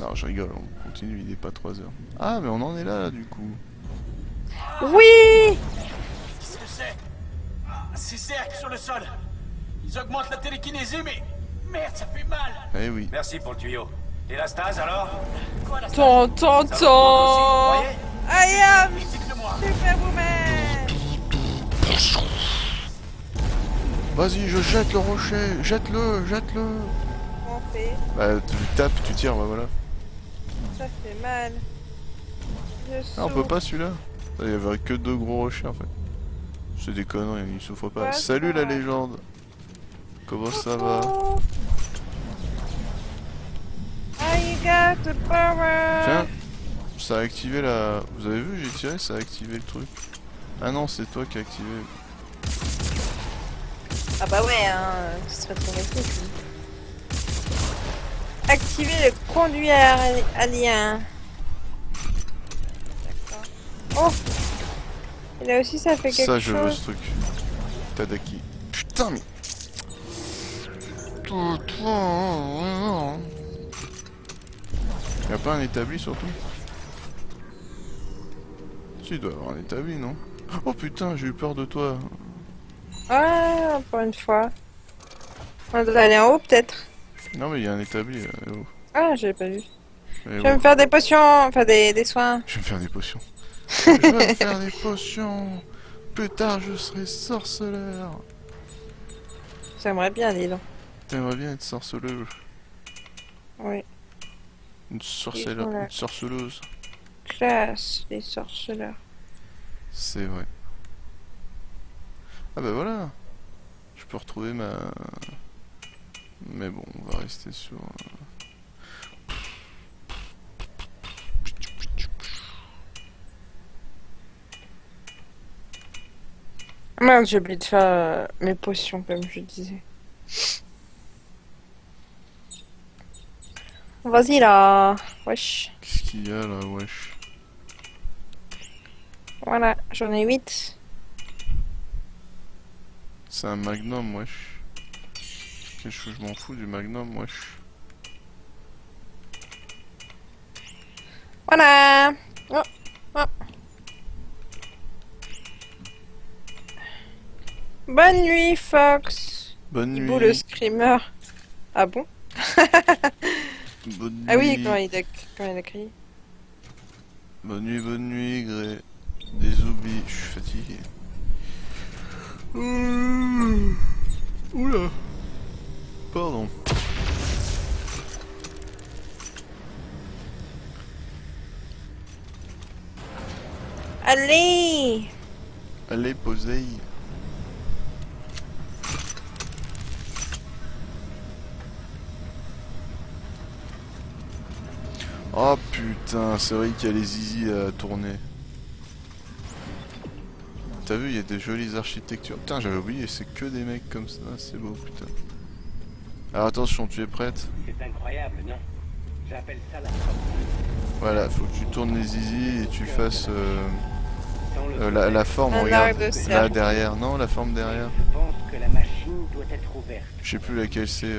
Non, je rigole, on continue, il est pas 3 heures. Ah, mais on en est là, du coup. Oui. Qu'est-ce que c'est? Ces cercles sur le sol. Ils augmentent la télékinésie, mais... Merde, ça fait mal. Eh oui. Merci pour le tuyau. Et la stase alors? Quoi, la Ton, Ça augmente aussi, vous voyez? I am Critique-le-moi. Superwoman. Vas-y, je jette le rocher. Jette-le, jette-le. On fait. Bah, tu tapes, tu tires, bah voilà. Ça fait mal. Je Ah, on peut souffre. pas celui-là. Il y avait que 2 gros rochers, en fait. C'est des conneries, il souffre pas. Ouais, Salut ça la va. légende. Comment ça va? I got the power. Tiens, ça a activé la... Vous avez vu, j'ai tiré, ça a activé le truc. Ah non, c'est toi qui as activé. Ah bah ouais, hein, ce serait trop méchant. Activer le conduit alien. D'accord. Oh. Et là aussi ça fait quelque Ça, chose. je veux ce truc. Tadaki. Putain, mais... Y'a pas un établi surtout? Si, il doit y avoir un établi, non? Oh putain, j'ai eu peur de toi. Ah, pour une fois. On doit aller en haut peut-être. Non mais il y a un établi. Oh. Ah, je l'ai pas vu. Eh Je vais ouais. me faire des potions, enfin des soins. Je vais me faire des potions. Je vais me faire des potions. Plus tard, je serai sorceleur. J'aimerais bien, dis donc. T'aimerais bien être sorceleuse. Oui. Une sorceleur, Ils sont là. une sorceleuse. Classe, les sorceleurs. C'est vrai. Ah bah voilà. Je peux retrouver ma... Mais bon, on va rester sur... Ah merde, j'ai oublié de faire mes potions, comme je disais. Vas-y là. Wesh. Qu'est-ce qu'il y a là, wesh? Voilà, j'en ai 8. C'est un magnum, wesh. Qu'est-ce que je m'en fous du magnum, wesh. Voilà. Oh, oh. Bonne nuit, Fox. Bonne Thibaut le nuit. screamer. Ah bon? Bonne nuit. Ah oui, quand il a crié. Bonne nuit, Gré. Des oublis, je suis fatigué. Oula. Pardon. Allez. Allez, posez. Oh putain, c'est vrai qu'il y a les zizi à tourner. T'as vu, il y a des jolies architectures. Putain, j'avais oublié, c'est que des mecs comme ça, c'est beau, putain. Alors attention, tu es prête? C'est incroyable, non? J'appelle ça la Voilà, faut que tu tournes les zizi et tu fasses la forme, Un regarde. arc de Là, cercle. derrière. Non, la forme derrière. Je pense que la machine doit être ouverte. Je sais plus laquelle c'est,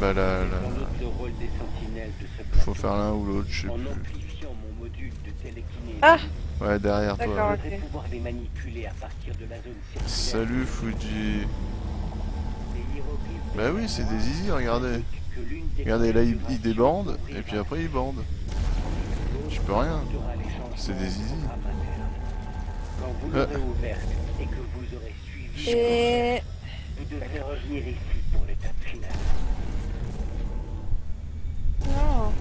bah Sans doute le rôle des sentinelles de ce Faut plateau. faire l'un ou l'autre, je sais En plus. amplifiant mon module de télékinésie, Ah. Ouais, derrière D'accord. toi. je vais Ok. pouvoir les manipuler à partir de la zone circulaire. Salut Fuji. Les hiéroglyphes Bah oui, c'est des zizi, regardez. que l'une des Regardez, là il débande, et puis après il bande. Je peux rien. aura les changements C'est des zizi. programmateurs. Quand vous l'aurez ouverte et que vous aurez suivi, Et... vous devrez revenir ici pour l'étape finale. Non.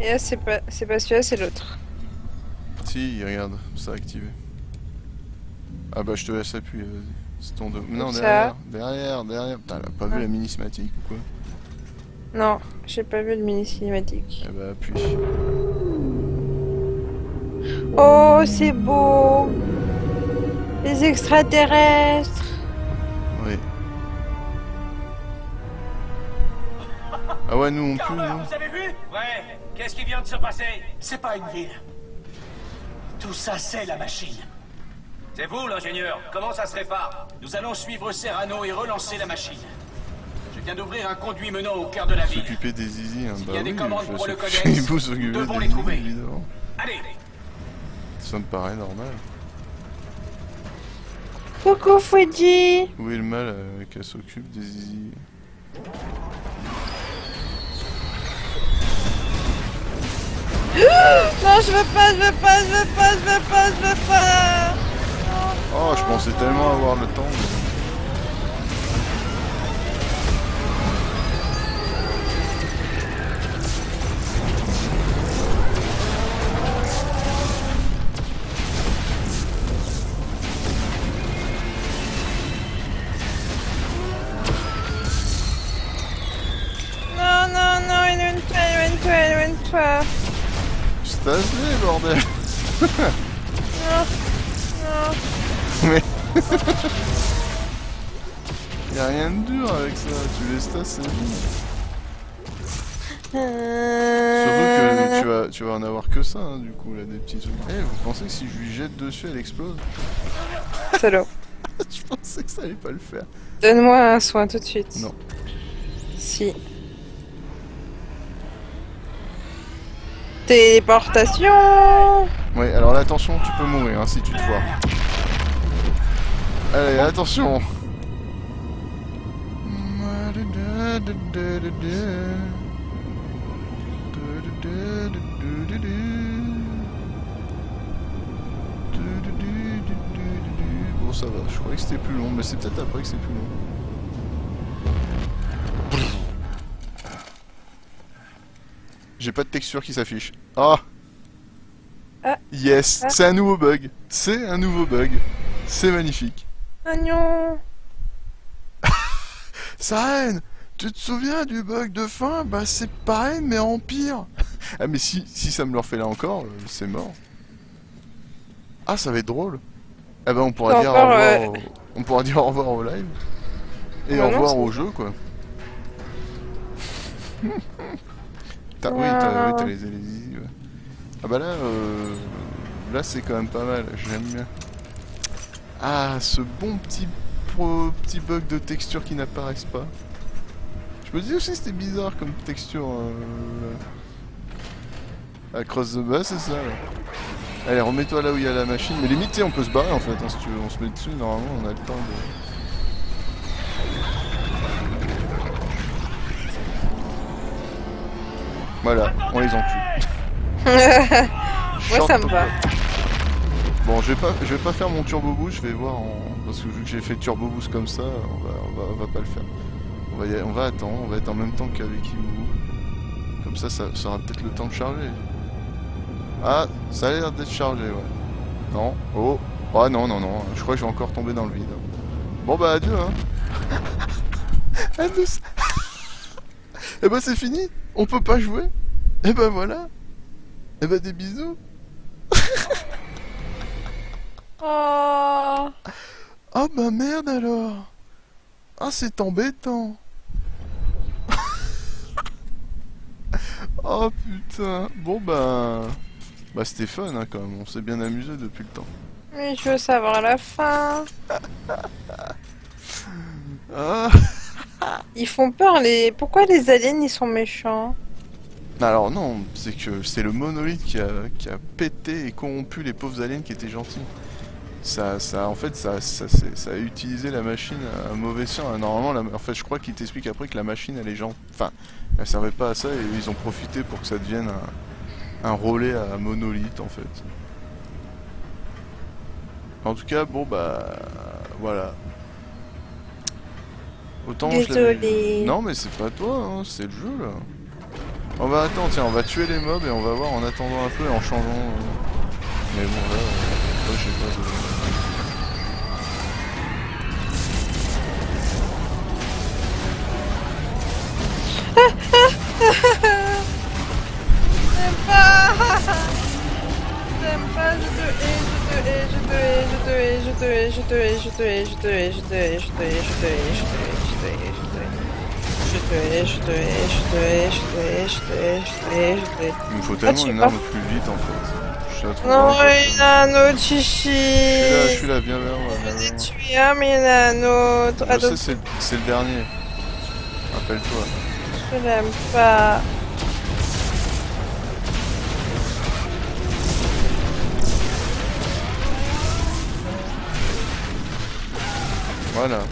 Et là, c'est pas celui-là, c'est l'autre. Si, regarde, ça a activé. Ah bah je te laisse appuyer, vas-y. C'est ton dos. Non, Où ça derrière. Putain, elle a pas vu la mini cinématique ou quoi? Non, j'ai pas vu le mini cinématique. Eh bah appuie. Oh, c'est beau. Les extraterrestres. Oui. Ah ouais, nous on pue, Carver, nous. vous avez vu? Ouais, qu'est-ce qui vient de se passer? C'est pas une ville. Tout ça, c'est la machine. C'est vous l'ingénieur, comment ça se répare? Nous allons suivre Serrano et relancer la machine. J'ai vient d'ouvrir un conduit menant au cœur de la ville. S'occuper des zizi, hein. S'il Bah y a des oui, commandes je pour le vais codex, s'occuper nous s'occuper devons des les trouver. zizi, évidemment. Allez. Ça me paraît normal. Coucou Fouji. Où est le mal qu'elle s'occupe des zizi? Non, je veux pas, je veux pas, je veux pas, je veux pas, je veux pas. Oh, je pensais tellement avoir le temps. Non, non, non, éloigne-toi. Stase-les, bordel. Non, non. Mais... Y'a rien de dur avec ça, tu les stas, c'est bon. Surtout que tu vas en avoir que ça, hein, du coup, là, des petits trucs. Eh, vous pensez que si je lui jette dessus, elle explose? Salaud. Je pensais que ça allait pas le faire. Donne-moi un soin tout de suite. Non. Si. Téléportation. Ouais, alors là, attention, tu peux mourir, hein, si tu te foires. Allez, attention. Bon, ça va, je croyais que c'était plus long, mais c'est peut-être après que c'est plus long. J'ai pas de texture qui s'affiche. Ah! Ah. Yes! Ah. C'est un nouveau bug! C'est un nouveau bug! C'est magnifique! Ah non. Saren! Tu te souviens du bug de fin? Bah c'est pareil mais en pire! Ah mais si ça me le refait là encore, c'est mort. Ah ça va être drôle! Ah bah on pourra dire au encore, revoir on pourra dire au revoir au live. Et Bah au non, revoir c'est- au jeu quoi. Oui, t'as les zizi, ouais. Ah bah là c'est quand même pas mal, j'aime bien. Ah, ce bon petit bug de texture qui n'apparaissent pas. Je me dis aussi c'était bizarre comme texture. Across the bas, c'est ça là. Allez, remets-toi là où il y a la machine. Mais limite, tu sais, on peut se barrer en fait, hein, si tu veux. On se met dessus, normalement on a le temps de... Voilà, on les encule. Moi ça me va. Bon, je vais pas faire mon turbo boost, je vais voir en... Parce que vu que j'ai fait turbo boost comme ça, on va pas le faire. On va attendre, on va être en même temps qu'avec Imu. Comme ça aura peut-être le temps de charger. Ah, ça a l'air d'être chargé, ouais. Non, oh, ah non, je crois que je vais encore tomber dans le vide. Bon bah adieu, hein. Adieu. Et bah c'est fini, on peut pas jouer. Et bah voilà. Et bah des bisous. Oh. Ah bah merde alors. Ah c'est embêtant. Oh putain. Bon bah c'était fun hein, quand même. On s'est bien amusé depuis le temps. Mais je veux savoir la fin. Ah. Ils font peur les. Pourquoi les aliens ils sont méchants? Alors non, c'est que c'est le monolithe qui a pété et corrompu les pauvres aliens qui étaient gentils. Ça a utilisé la machine à mauvais escient. Normalement, en fait, je crois qu'il t'explique après que la machine, elle est gentille. Enfin, elle servait pas à ça et ils ont profité pour que ça devienne un relais à monolithe, en fait. En tout cas, bon, bah, voilà. Autant je l'avais... Désolé. Non, mais c'est pas toi, hein, c'est le jeu, là. On va attendre, tiens, on va tuer les mobs et on va voir en attendant un peu et en changeant. Mais bon, là, je sais pas. J'aime pas. J'aime pas. Je te hais. Je te hais. Je te hais. Je te hais. Je te hais. Je te hais. Je te hais. Je te hais. Je te hais. Je te hais. Je te hais. Je te hais. Je te hais. Je te hais. Je te hais. Je te hais. Je te hais. Je te hais. Je te hais. Il me faut tellement tu une pars. arme plus vite en fait. Je suis là trop Non, loin, il y en a un autre, chichi. je suis là, viens vers moi. J'en ai tué un, mais il y en a un autre. Je sais, c'est le dernier. rappelle-toi. Je l'aime pas. Voilà. Ouais,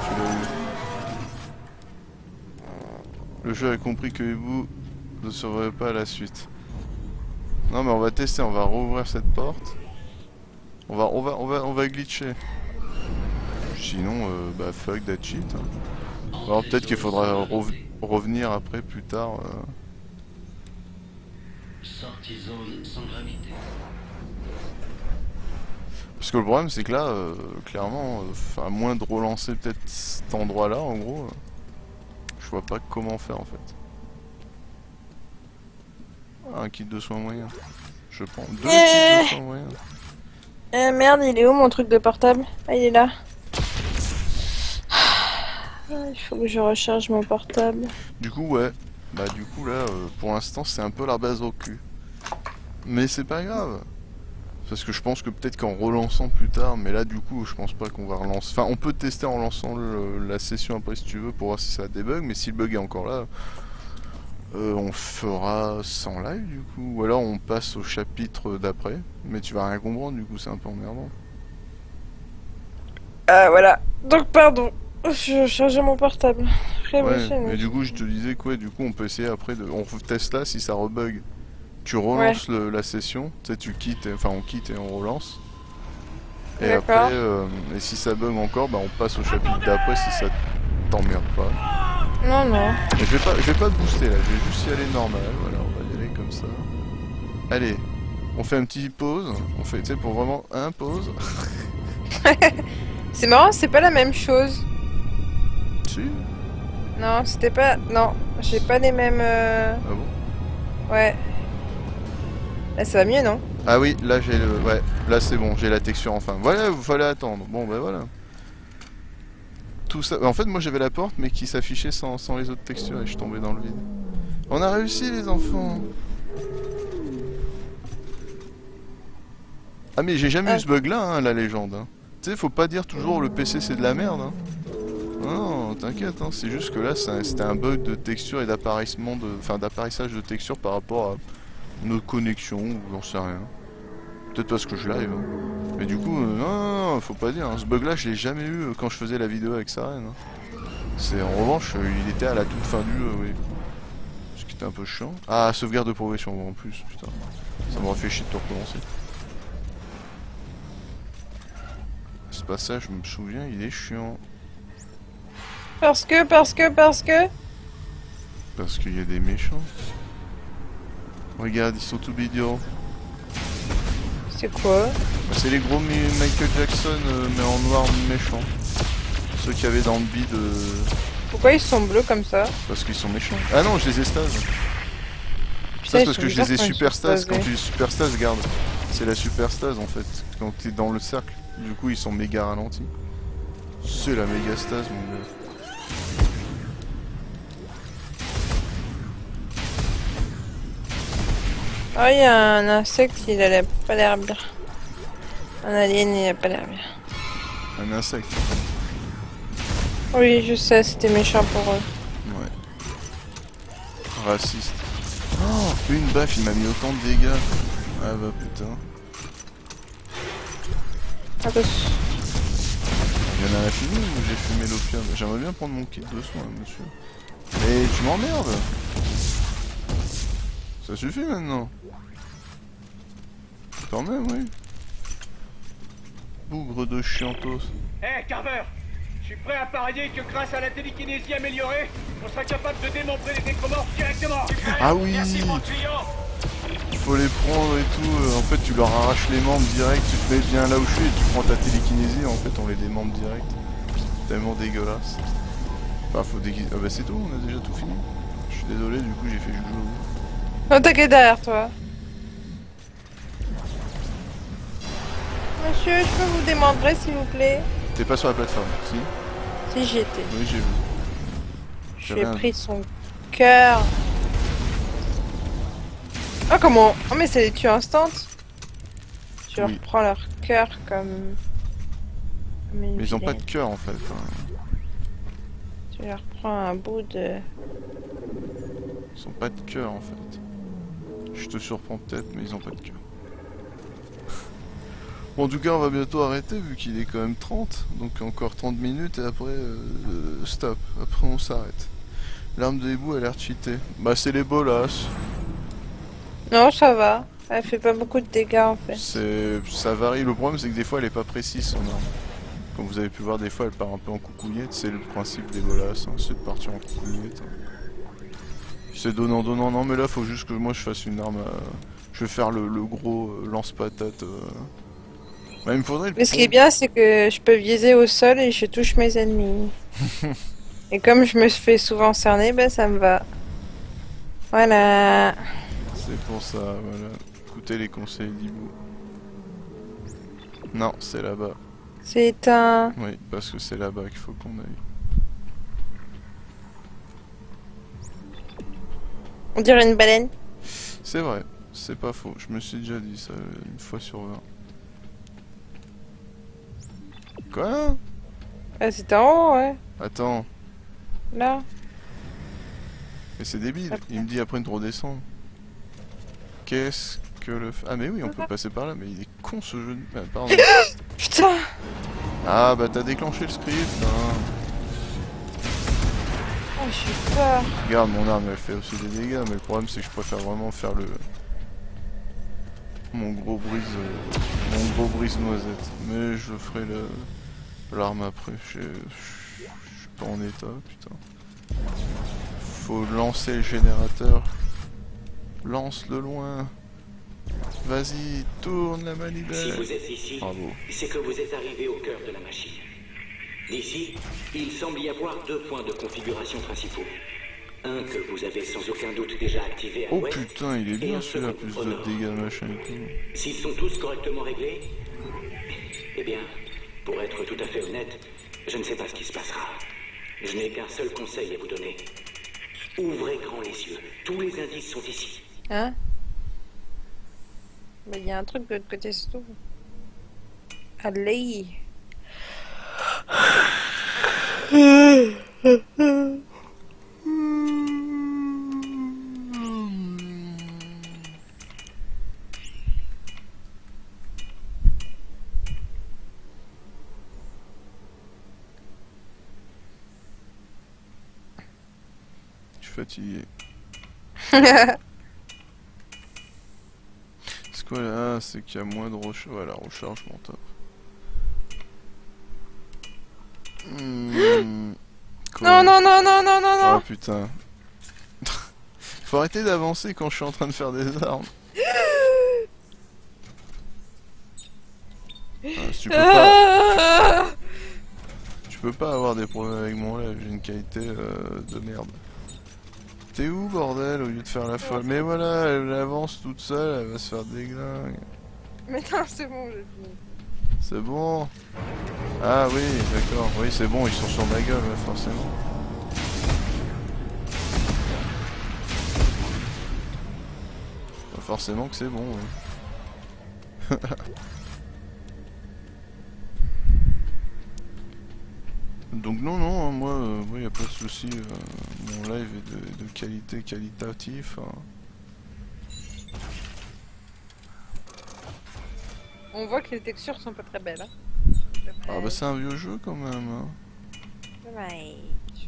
tu l'as eu. Le jeu a compris que Ebu ne surveille pas la suite. Non mais on va tester, on va rouvrir cette porte. On va glitcher. Sinon, bah fuck that shit. Hein. Alors peut-être qu'il faudra revenir après, plus tard. Sortie zone sans gravité. Parce que le problème c'est que là, clairement, à moins de relancer peut-être cet endroit-là, en gros, je vois pas comment faire en fait. Ah, un kit de soins moyens. Je prends 2 kits de soins moyens. Merde, il est où mon truc de portable? Ah, il est là. Il faut que je recharge mon portable. Du coup, ouais. Bah, du coup, là, pour l'instant, c'est un peu la base au cul. Mais c'est pas grave. Parce que je pense que peut-être qu'en relançant plus tard, mais là, du coup, je pense pas qu'on va relancer. Enfin, on peut tester en lançant la session après si tu veux pour voir si ça débug. Mais si le bug est encore là, on fera sans live du coup. Ou alors on passe au chapitre d'après. Mais tu vas rien comprendre, du coup, c'est un peu emmerdant. Voilà. Donc, pardon. Je chargeais mon portable. Ouais, mais du coup, je te disais que ouais, du coup, on peut essayer après de. On teste là si ça rebug. Tu relances la session, tu sais, tu quittes, enfin on quitte et on relance. Et après, et si ça bug encore, bah on passe au chapitre d'après si ça t'emmerde pas. Non, non. Mais je vais pas te booster là, je vais juste y aller normal, voilà, on va y aller comme ça. Allez, on fait un petit pause, on fait, tu sais, pour vraiment un pause. C'est marrant, c'est pas la même chose. Si. Non, c'était pas... Non, j'ai pas les mêmes... Ah bon? Ouais. Là, ça va mieux, non? Ah oui, là j'ai le... Ouais, là c'est bon, j'ai la texture enfin. Voilà, vous fallait attendre. Bon, bah voilà. Tout ça... En fait, moi j'avais la porte, mais qui s'affichait sans les autres textures et je suis tombé dans le vide. On a réussi, les enfants! Ah mais j'ai jamais eu ce bug là, hein, la légende. Hein. Tu sais, faut pas dire toujours le PC c'est de la merde. Hein. Non, t'inquiète, hein, c'est juste que là c'était un bug de texture et d'apparissement de... Enfin d'apparissage de texture par rapport à notre connexion ou j'en sais rien. Peut-être parce que je live. Hein. Mais du coup, non, faut pas dire. Hein. Ce bug là je l'ai jamais eu quand je faisais la vidéo avec Saren. Hein. C'est en revanche, il était à la toute fin du oui. Ce qui était un peu chiant. Ah, sauvegarde de progression en plus, putain. Ça m'aurait fait chier de tout recommencer. Ce passage, je me souviens, il est chiant. Parce que... Parce qu'il y a des méchants. Regarde, ils sont tout bidons. C'est quoi? Bah, c'est les gros Michael Jackson, mais en noir méchant. Ceux qu'il y avait dans le bide. Pourquoi ils sont bleus comme ça? Parce qu'ils sont méchants. Ah non, je les ai stase. Ça c'est parce que je les ai super stase. Quand tu les super stase, regarde. C'est la super stase en fait. Quand t'es dans le cercle. Du coup, ils sont méga ralentis. C'est la méga stase, mon gars. Oh, il y a un insecte, il a pas l'air bien. Un alien, il a pas l'air bien. Un insecte. Oui, je sais, c'était méchant pour eux. Ouais. Raciste. Oh, une baffe, il m'a mis autant de dégâts. Ah bah putain. Attention. Il y en a fini ou j'ai fumé l'opium? J'aimerais bien prendre mon kit de soins, monsieur. Mais tu m'emmerdes. Ça suffit maintenant. Quand même, oui. Bougre de chiantos. Hé, Carver! Je suis prêt à parier que grâce à la télékinésie améliorée, on sera capable de démembrer les nécromorphes directement! Ah oui! Merci, mon tuyau! Faut les prendre et tout. En fait, tu leur arraches les membres direct. Tu te mets bien là où je suis et tu prends ta télékinésie. En fait, on les démembre direct. Tellement dégueulasse. Enfin, faut déguiser. Ah bah c'est tout, on a déjà tout fini. Je suis désolé, du coup, j'ai fait joujou. Oh, t'inquiète derrière toi. Monsieur, je peux vous démembrer s'il vous plaît? T'es pas sur la plateforme, si? Si j'y étais. Oui, j'ai vu. J'ai pris son cœur. Ah, comment? Oh, mais ça les tue instant. Tu leur prends leur cœur comme... Mais ils ont pas de cœur en fait. Hein. Je leur prends un bout de... Ils ont pas de cœur en fait. Je te surprends peut-être, mais ils ont pas de cœur. Bon, en tout cas, on va bientôt arrêter vu qu'il est quand même 30. Donc encore 30 minutes et après, stop. Après, on s'arrête. L'arme de hibou a l'air cheatée. Bah, c'est les bolas. Non, ça va. Elle fait pas beaucoup de dégâts en fait. Ça varie. Le problème, c'est que des fois, elle est pas précise son arme. Comme vous avez pu voir, des fois, elle part un peu en coucouillette. C'est le principe des bolas, hein, c'est de partir en coucouillette. C'est donnant, donnant. Non, mais là, faut juste que moi je fasse une arme. Je vais faire le gros lance-patate. Bah, il me faudrait le Mais ce qui est bien, c'est que je peux viser au sol et je touche mes ennemis. Et comme je me fais souvent cerner, ben ça me va. Voilà. C'est pour ça, voilà. Écoutez les conseils d'Hibou. Non, c'est là-bas. C'est éteint. Oui, parce que c'est là-bas qu'il faut qu'on aille. On dirait une baleine. C'est vrai, c'est pas faux. Je me suis déjà dit ça une fois sur 20. Quoi? Ah, c'est en haut, ouais. Attends, Là. mais c'est débile. Après. Il me dit après de redescendre. Qu'est-ce que le... Ah mais oui, on peut passer par là, mais il est con ce jeu de... Ah, pardon. Putain. Ah bah t'as déclenché le script, hein. Oh, je suis peur. Regarde, mon arme elle fait aussi des dégâts, mais le problème c'est que je préfère vraiment faire le... Mon gros brise noisette. Mais je ferai l'arme après. Je suis pas en état, putain. Faut lancer le générateur. Lance-le loin. Vas-y, tourne la Si manivelle. vous êtes ici, Bravo. c'est que vous êtes arrivé au cœur de la machine. D'ici, il semble y avoir 2 points de configuration principaux. Un que vous avez sans aucun doute déjà activé à Oh l'ouest. putain, il est et bien un celui-là, second plus au de nord. dégâts machin et tout. S'ils sont tous correctement réglés, eh bien, pour être tout à fait honnête, je ne sais pas ce qui se passera. Je n'ai qu'un seul conseil à vous donner. Ouvrez grand les yeux. Tous les indices sont ici. Hein? Mais il y a un truc de l'autre côté, c'est tout. Allez. Je suis fatigué. C'est quoi là? Ah, c'est qu'il y a moins de recharge. Voilà, rechargement top. Quoi? Non, non, non, non, non, non, Oh non. putain. Faut arrêter d'avancer quand je suis en train de faire des armes. Ah, si tu peux pas avoir des problèmes avec mon live, j'ai une qualité de merde. T'es où bordel au lieu de faire la folle? Mais voilà, elle avance toute seule, elle va se faire déglingue. Mais non, c'est bon, je finis. C'est bon. Ah oui, d'accord, oui c'est bon, ils sont sur ma gueule, ouais, forcément. Bah, forcément que c'est bon, oui. Donc non, non, hein, moi, y a pas de souci. Mon live est de qualité qualitatif. Hein. On voit que les textures sont pas très belles. Hein. Ah bah c'est un vieux jeu quand même. Hein. Ouais.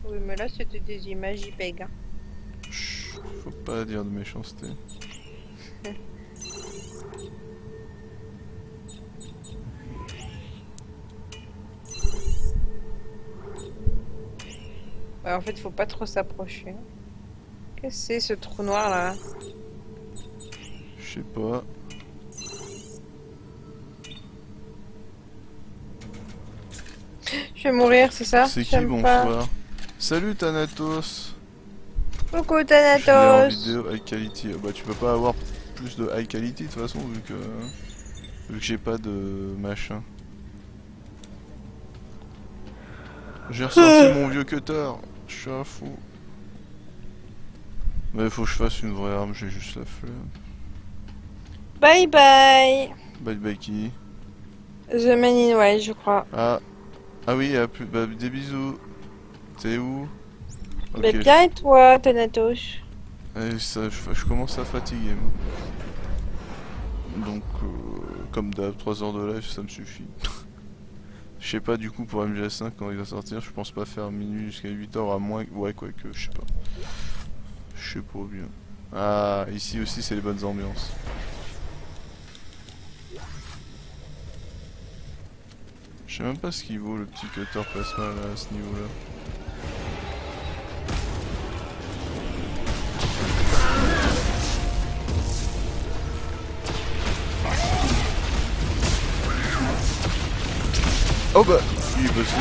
Oui, mais là c'était des images JPEG. Hein. Chut, faut pas dire de méchanceté. Ouais, en fait, faut pas trop s'approcher. Qu'est-ce que c'est ce trou noir là? Je sais pas. Je vais mourir, c'est ça? C'est qui J'aime pas. bonsoir? Salut Thanatos. Coucou Je suis en Thanatos. vidéo high quality. Bah tu peux pas avoir plus de high quality de toute façon vu que j'ai pas de machin. J'ai ressorti mon vieux cutter. Je suis un fou. Mais faut que je fasse une vraie arme, j'ai juste la flemme. Bye bye. Bye bye qui? The Man in White, je crois. Ah. Ah oui, à plus. Bah des bisous. T'es où? Ok. Mais bien et toi, Thanatos? Et ça, je commence à fatiguer. Moi. Donc, comme d'hab, 3 heures de live, ça me suffit. Je sais pas, du coup, pour MGS5, quand il va sortir, je pense pas faire minuit jusqu'à 8h, à moins. Ouais, quoi que, je sais pas. Je sais pas bien. Ah, ici aussi, c'est les bonnes ambiances. Je sais même pas ce qu'il vaut le petit cutter plasma là, à ce niveau là. Oh bah, il est passé.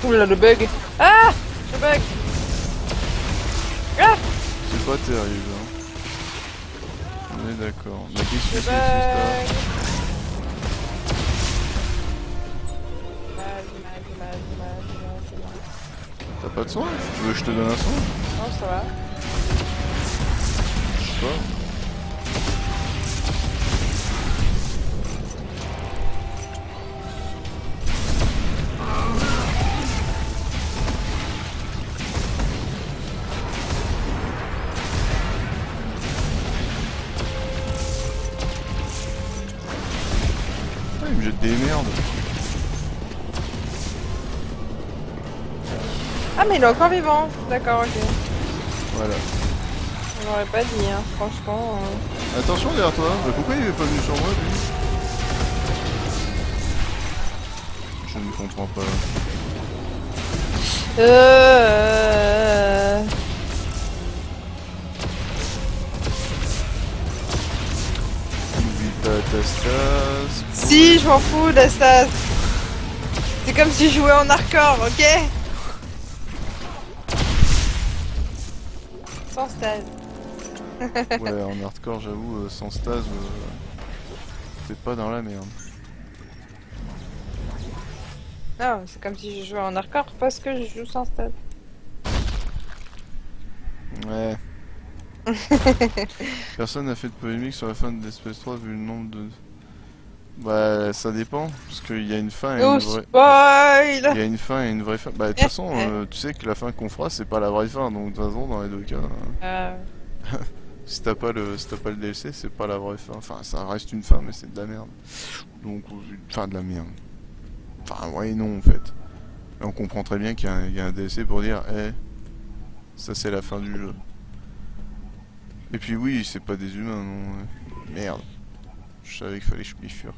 Oula, le bug. Ah, le bug. Ah, C'est pas terrible, hein. On est d'accord. Mais qu'est-ce que le c'est bug. ça? T'as pas de soin? Tu veux que je te donne un soin? Non, ça va. Je sais pas. Il me jette des merdes. Ah, mais il est encore vivant. D'accord, ok. Voilà. On l'aurait pas dit, hein, franchement. Attention derrière toi. Bah, pourquoi il est pas venu sur moi lui? Je ne comprends pas. N'oublie pas ta stase. Si, je m'en fous d'Astas. C'est comme si je jouais en hardcore, ok? Sans stase. Ouais, en hardcore, j'avoue, sans stase, t'es pas dans la merde. Non, c'est comme si je jouais en hardcore parce que je joue sans stase. Ouais. Personne n'a fait de polémique sur la fin de Dead Space 3 vu le nombre de... Bah, ça dépend, parce qu'il y a une fin et Oh, une vraie... spoil! Il y a une fin et une vraie fin. Bah, de toute façon, tu sais que la fin qu'on fera, c'est pas la vraie fin, donc de toute façon, dans les deux cas... Si t'as pas le DLC, c'est pas la vraie fin. Enfin, ça reste une fin, mais c'est de la merde. Donc, enfin, de la merde. Enfin, ouais et non, en fait. Et on comprend très bien qu'il y a un DLC pour dire, ça c'est la fin du jeu. Et puis oui, c'est pas des humains, non. Merde. Je savais qu'il fallait que je bifurque.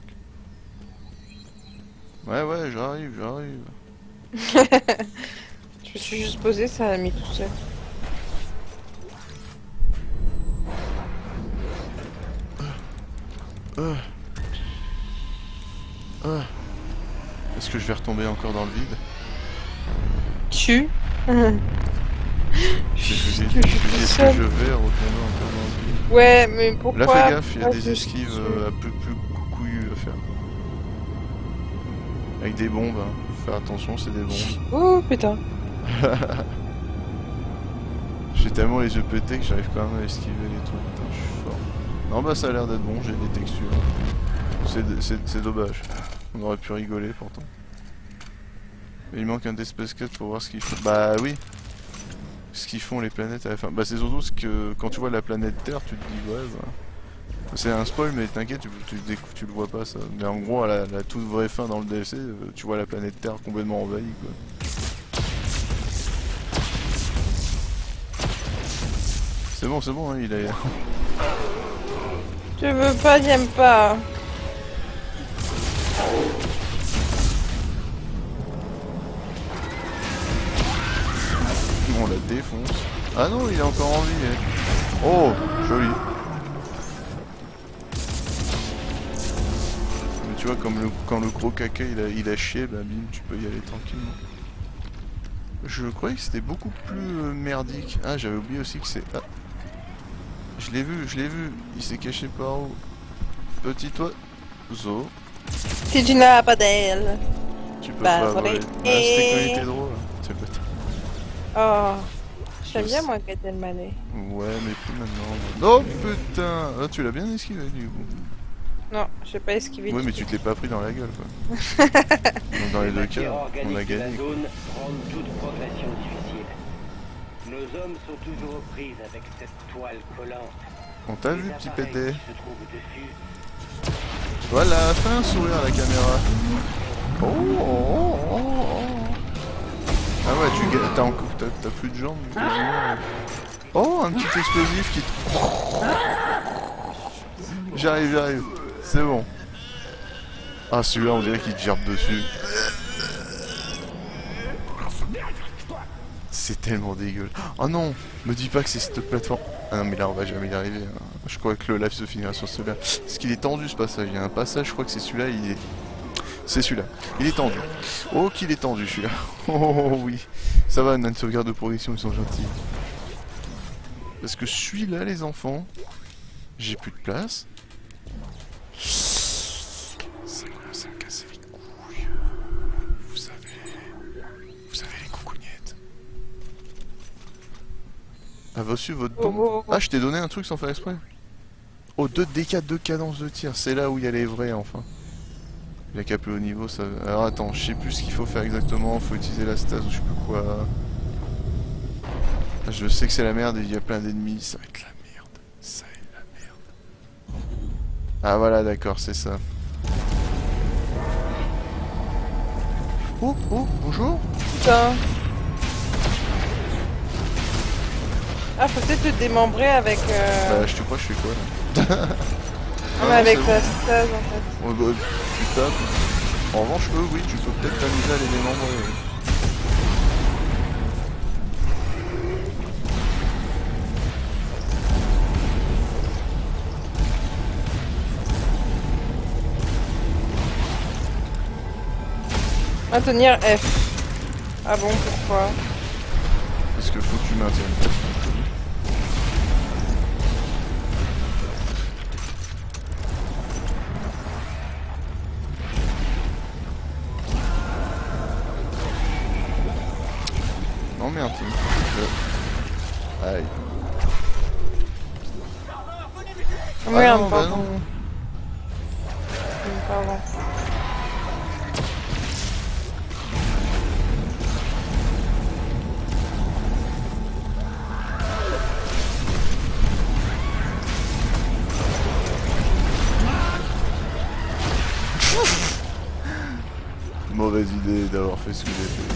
Ouais, j'arrive. Je me suis juste posé, ça a mis tout seul. Est-ce que je vais retomber encore dans le vide? Tu Est-ce que je vais retomber encore dans le vide? Ouais, mais pourquoi? Là, fais gaffe, il y a Ah, des esquives un peu plus couillues à faire. Avec des bombes, hein. Faut faire attention, c'est des bombes. Oh putain. J'ai tellement les yeux pétés que j'arrive quand même à esquiver les trucs. Putain, je suis fort. Non, bah ça a l'air d'être bon, j'ai des textures. C'est dommage. On aurait pu rigoler pourtant. Mais il manque un Dead Space 4 pour voir ce qu'ils font. Bah oui. Ce qu'ils font les planètes à la fin. Bah c'est surtout ce que quand tu vois la planète Terre, tu te dis ouais bah... C'est un spoil mais t'inquiète, tu le vois pas ça. Mais en gros à la toute vraie fin dans le DLC, tu vois la planète Terre complètement envahie quoi. C'est bon, hein, il est... Je veux pas, j'aime pas. On la défonce. Ah non, il est encore en vie. Oh, joli. Mais tu vois, comme quand le gros caca il a chié, bah bim, tu peux y aller tranquillement. Je croyais que c'était beaucoup plus merdique. Ah, j'avais oublié aussi que c'est... Ah. Je l'ai vu. Il s'est caché par où? Petit oiseau. Si tu n'as pas d'aile. Tu peux pas voler. Ah, c'était quand il était drôle. C'est bête. Oh, J'aime bien moi Gad Elmaleh. Ouais, mais plus maintenant. Oh putain! Ah, tu l'as bien esquivé du coup. Non, j'ai pas esquivé. Ouais, du mais tout. tu te l'es pas pris dans la gueule quoi. Donc dans les deux cas, on a de la gagné. zone rendent toute progression difficile. Nos hommes sont toujours aux prises avec cette toile collante. On t'a Les vu, petit appareils pédé. qui se trouvent dessus. Voilà, fais un sourire à la caméra. Oh, oh, oh, oh, oh. Ah ouais, tu gagnes. T'as plus de jambes. Quasiment. Oh, un petit explosif qui te... J'arrive. C'est bon. Ah, celui-là, on dirait qu'il te gerbe dessus. C'est tellement dégueulasse. Oh non, me dis pas que c'est cette plateforme. Ah non, mais là, on va jamais y arriver. Hein. Je crois que le live se finira sur celui-là. Parce qu'il est tendu, ce passage. Il y a un passage, je crois que c'est celui-là, il est... C'est celui-là. Il est tendu. Oh, qu'il est tendu, celui-là. Oh, oui. Ça va, on a une sauvegarde de progression, ils sont gentils. Parce que celui-là, les enfants, j'ai plus de place. Ça commence à me casser les couilles. Vous savez les coucougnettes. Ah, reçu votre bombe. Ah, je t'ai donné un truc sans faire exprès. Oh, 2 D4, 2 cadences de tir. C'est là où il y a les vrais, enfin. Il a qu'à plus haut niveau, ça... Alors attends, je sais plus ce qu'il faut faire exactement. Faut utiliser la stase ou je sais plus quoi. Je sais que c'est la merde et il y a plein d'ennemis. Ça va être la merde. Ça va être la merde. Ah voilà, d'accord, c'est ça. Oh, bonjour. Putain. Ah, faut peut-être le démembrer avec. Bah, je te crois, je fais quoi là? Ah, mais avec la stase en fait. Ouais, bah, tu tapes. En revanche, eux, oui, tu peux peut-être t'amuser à les démembrer. Maintenir F. Ah bon, pourquoi? Parce que faut que tu maintiennes. Non merde, aïe. Oh, merde, non, bah pardon. non. Pardon. Mauvaise idée d'avoir fait ce que j'ai fait.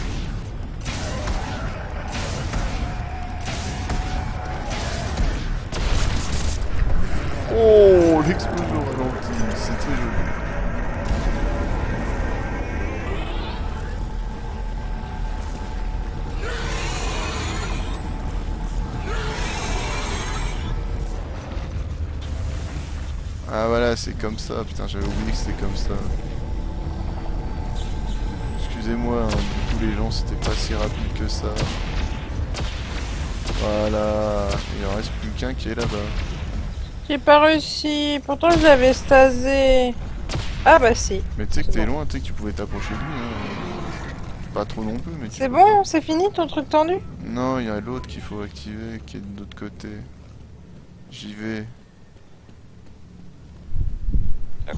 Oh, l'explosion ralentie, c'est très joli. Ah voilà, c'est comme ça, putain, j'avais oublié que c'était comme ça. Excusez-moi, hein, du coup les gens, c'était pas si rapide que ça. Voilà, il en reste plus qu'un qui est là-bas. J'ai pas réussi, pourtant je l'avais stasé. Ah bah si. Mais tu sais que C'est t'es bon. loin, tu sais que tu pouvais t'approcher de lui. Hein. Pas trop non plus, mais tu C'est peux. bon, c'est fini ton truc tendu? Non, il y a l'autre qu'il faut activer, qui est de l'autre côté. J'y vais.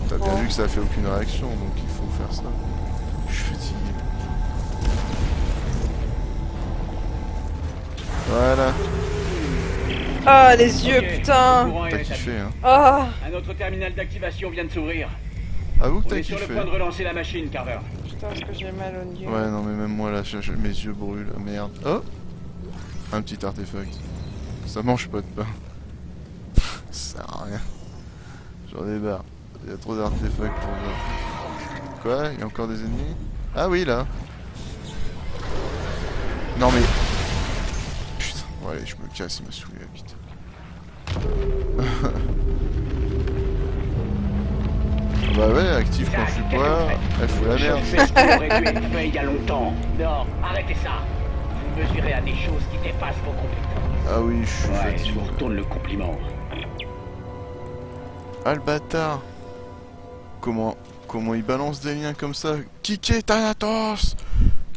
T'as bien vu que ça a fait aucune réaction, donc il faut faire ça. Je suis fatigué. Voilà. Ah les yeux, Ok, putain. le courant est T'as rétabli. kiffé, hein. Ah Un autre terminal d'activation vient de s'ouvrir. Avoue que On t'as est sur le kiffé. point de relancer la machine, Carver. putain, est-ce que j'ai mal au yeux? Ouais, non, mais même moi là, mes yeux brûlent. Merde. Oh, un petit artefact. Ça mange pas de pain. Ça sert à rien. J'en ai marre. Il y a trop d'artefacts pour moi. Quoi? Il y a encore des ennemis? Ah oui, là. Non mais... Putain, bon, allez, je me casse, il m'a saoulé la bite. Bah ouais, active quand je suis pas. Elle fout la merde. Je fais ce qu'on aurait dû être fait il y a longtemps. Non, arrêtez ça. Vous mesurez à des choses qui dépassent vos compétences. Ah oui, je suis Ouais, fatigué. je vous retourne le compliment. Ah le bâtard. Comment il balance des liens comme ça? Kike Thanatos!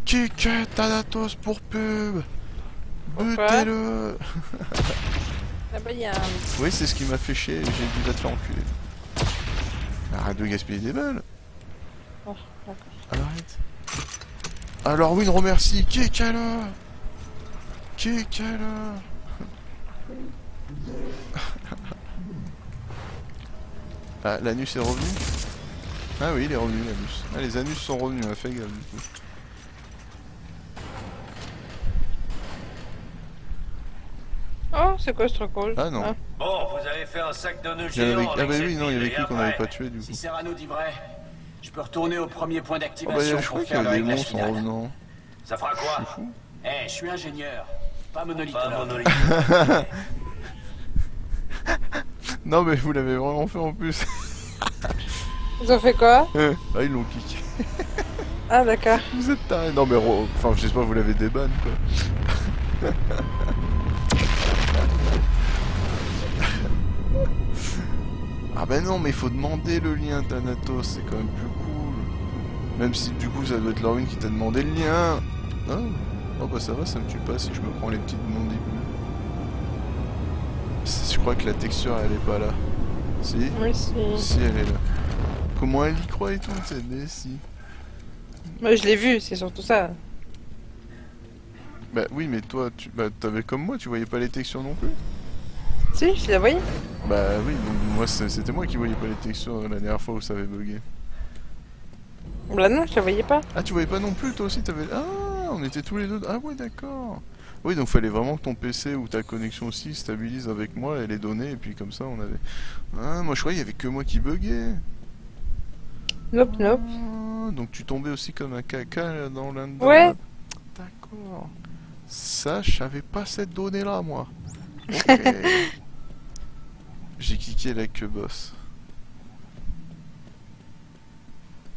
Kike Thanatos pour pub! Pourquoi? Butez-le. Ah bah y'a un... Oui, c'est ce qui m'a fait chier, j'ai dû te faire enculer. Arrête de gaspiller des balles. Oh, d'accord. Arrête. Alors Win remercie Kekala. Kekala. Ah, l'anus est revenu. Ah oui, il est revenu l'anus. Ah, les anus sont revenus, fais gaffe du coup. Oh, c'est quoi ce truc rouge? Ah non. Bon, vous avez fait un sac de nœuds Il y en avait- géant Ah bah avec oui, cette non, il y avait pile, que et qu'on n'avait après, pas tué du coup. Si Serrano dit vrai, je peux retourner au premier point Oh bah d'activation je crois pour qu'il y faire le avait des réglage monstres en final. revenant. Ça fera quoi? C'est fou. Eh, je suis ingénieur, pas monolithe. Non mais vous l'avez vraiment fait en plus. Ils ont fait quoi? Ah ils l'ont kické. Ah d'accord. Vous êtes tarés. Non mais enfin j'espère que vous l'avez déban quoi. Ah bah non mais il faut demander le lien Thanatos, c'est quand même plus cool. Même si du coup ça doit être Lorwyn qui t'a demandé le lien. Non. Oh bah ça va, ça me tue pas si je me prends les petites mandibule. Je crois que la texture elle est pas là. Si? Oui, si. Si elle est là. Comment elle y croit et tout, c'est des si. Moi je l'ai vu, c'est surtout ça. Bah oui mais toi t'avais comme moi, tu voyais pas les textures non plus. Si, je la voyais. Bah oui, donc moi c'était moi qui voyais pas les textures la dernière fois où ça avait bugué. Bah non, je la voyais pas. Ah tu voyais pas non plus toi aussi t'avais... Ah on était tous les deux... Ah ouais d'accord. Oui donc fallait vraiment que ton PC ou ta connexion aussi stabilise avec moi et les données et puis comme ça on avait... Ah moi je croyais qu'il y avait que moi qui buguais. Nope, nope. Ah, donc tu tombais aussi comme un caca dans l'un-dedans. Ouais. D'accord. Ça je savais pas cette donnée là moi. Ok. J'ai cliqué la queue boss.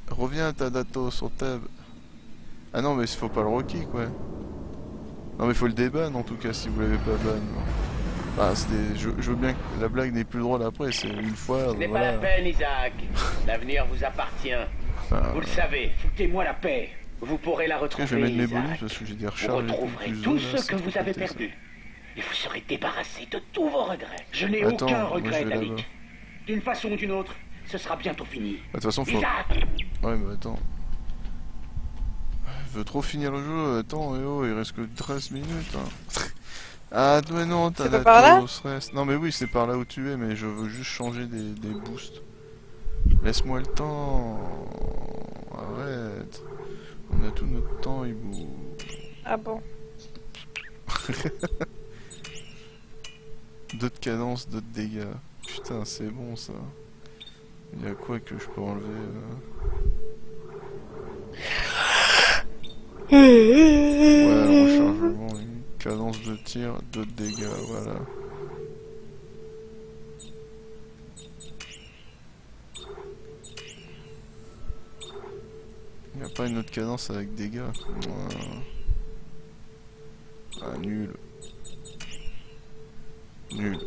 Reviens à ta dato sur tab. Ah non mais il faut pas le rekick ouais. Non mais faut le déban en tout cas si vous l'avez pas ban. Ah c'était... Je veux bien que la blague n'est plus drôle après, c'est une fois... Ce n'est voilà. pas la peine, Isaac. L'avenir vous appartient. Enfin, Vous le savez, foutez-moi la paix. Vous pourrez la après, retrouver, je vais mettre mes Isaac. bonus parce que j'ai des Vous recharges et tout retrouverez plus tout là, ce c'est que trop vous avez pété, ça. perdu. Et vous serez débarrassé de tous vos regrets. Je n'ai Attends, aucun moi, je regret, vais là-bas. Danik. D'une façon ou d'une autre, ce sera bientôt fini. De toute façon faut... Isaac! Ouais mais attends. Je veux trop finir le jeu, attends, il reste que 13 minutes. Hein. Ah ouais non, t'as pas par là reste. Non mais oui, c'est par là où tu es, mais je veux juste changer des boosts. Laisse-moi le temps. Arrête. On a tout notre temps, hibou. Ah bon. D'autres cadences, d'autres dégâts. Putain, c'est bon ça. Il y a quoi que je peux enlever Ouais, rechargement, une cadence de tir, d'autres dégâts, voilà. Il n'y a pas une autre cadence avec dégâts. Ah, nul. Nul.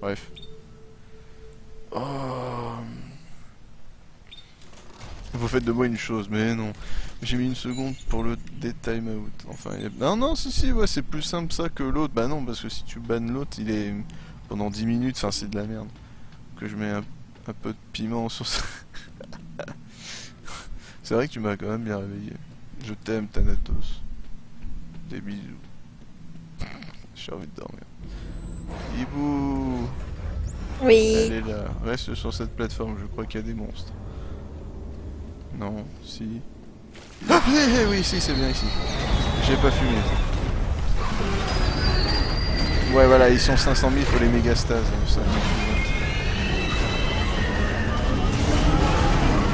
Bref. Oh. Vous faites de moi une chose, mais non. J'ai mis une seconde pour le time out. Enfin, non, non, si, ouais, c'est plus simple ça que l'autre. Bah non, parce que si tu bannes l'autre, il est pendant 10 minutes, enfin, c'est de la merde. Que je mets un peu de piment sur ça. C'est vrai que tu m'as quand même bien réveillé. Je t'aime, Thanatos. Des bisous. J'ai envie de dormir. Hibou! Oui. Elle est là. Reste sur cette plateforme, je crois qu'il y a des monstres. Non, si. Ah, oui, si, c'est bien ici. J'ai pas fumé. Ouais, voilà, ils sont 500 000, faut les mégastases. Ça,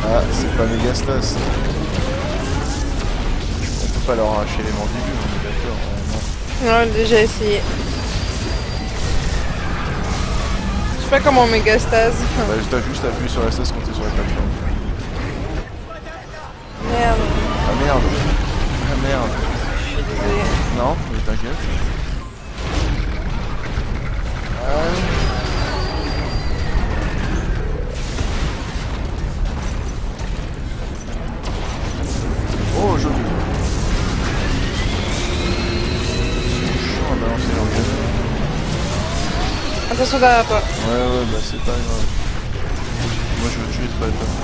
ah, c'est pas mégastase. On peut pas leur arracher les mandibules, on est d'accord. Non, on l'a déjà essayé. Je sais pas comment on mégastase. Bah, t'as juste appuyé sur la stase quand t'es sur la plateforme. Merde. Ah merde. Ah merde. Je suis désolé. Non, mais t'inquiète. Oh, joli. C'est chiant à balancer ils sont derrière toi. Ouais, bah c'est pas grave. Moi je veux tuer ce bâtard.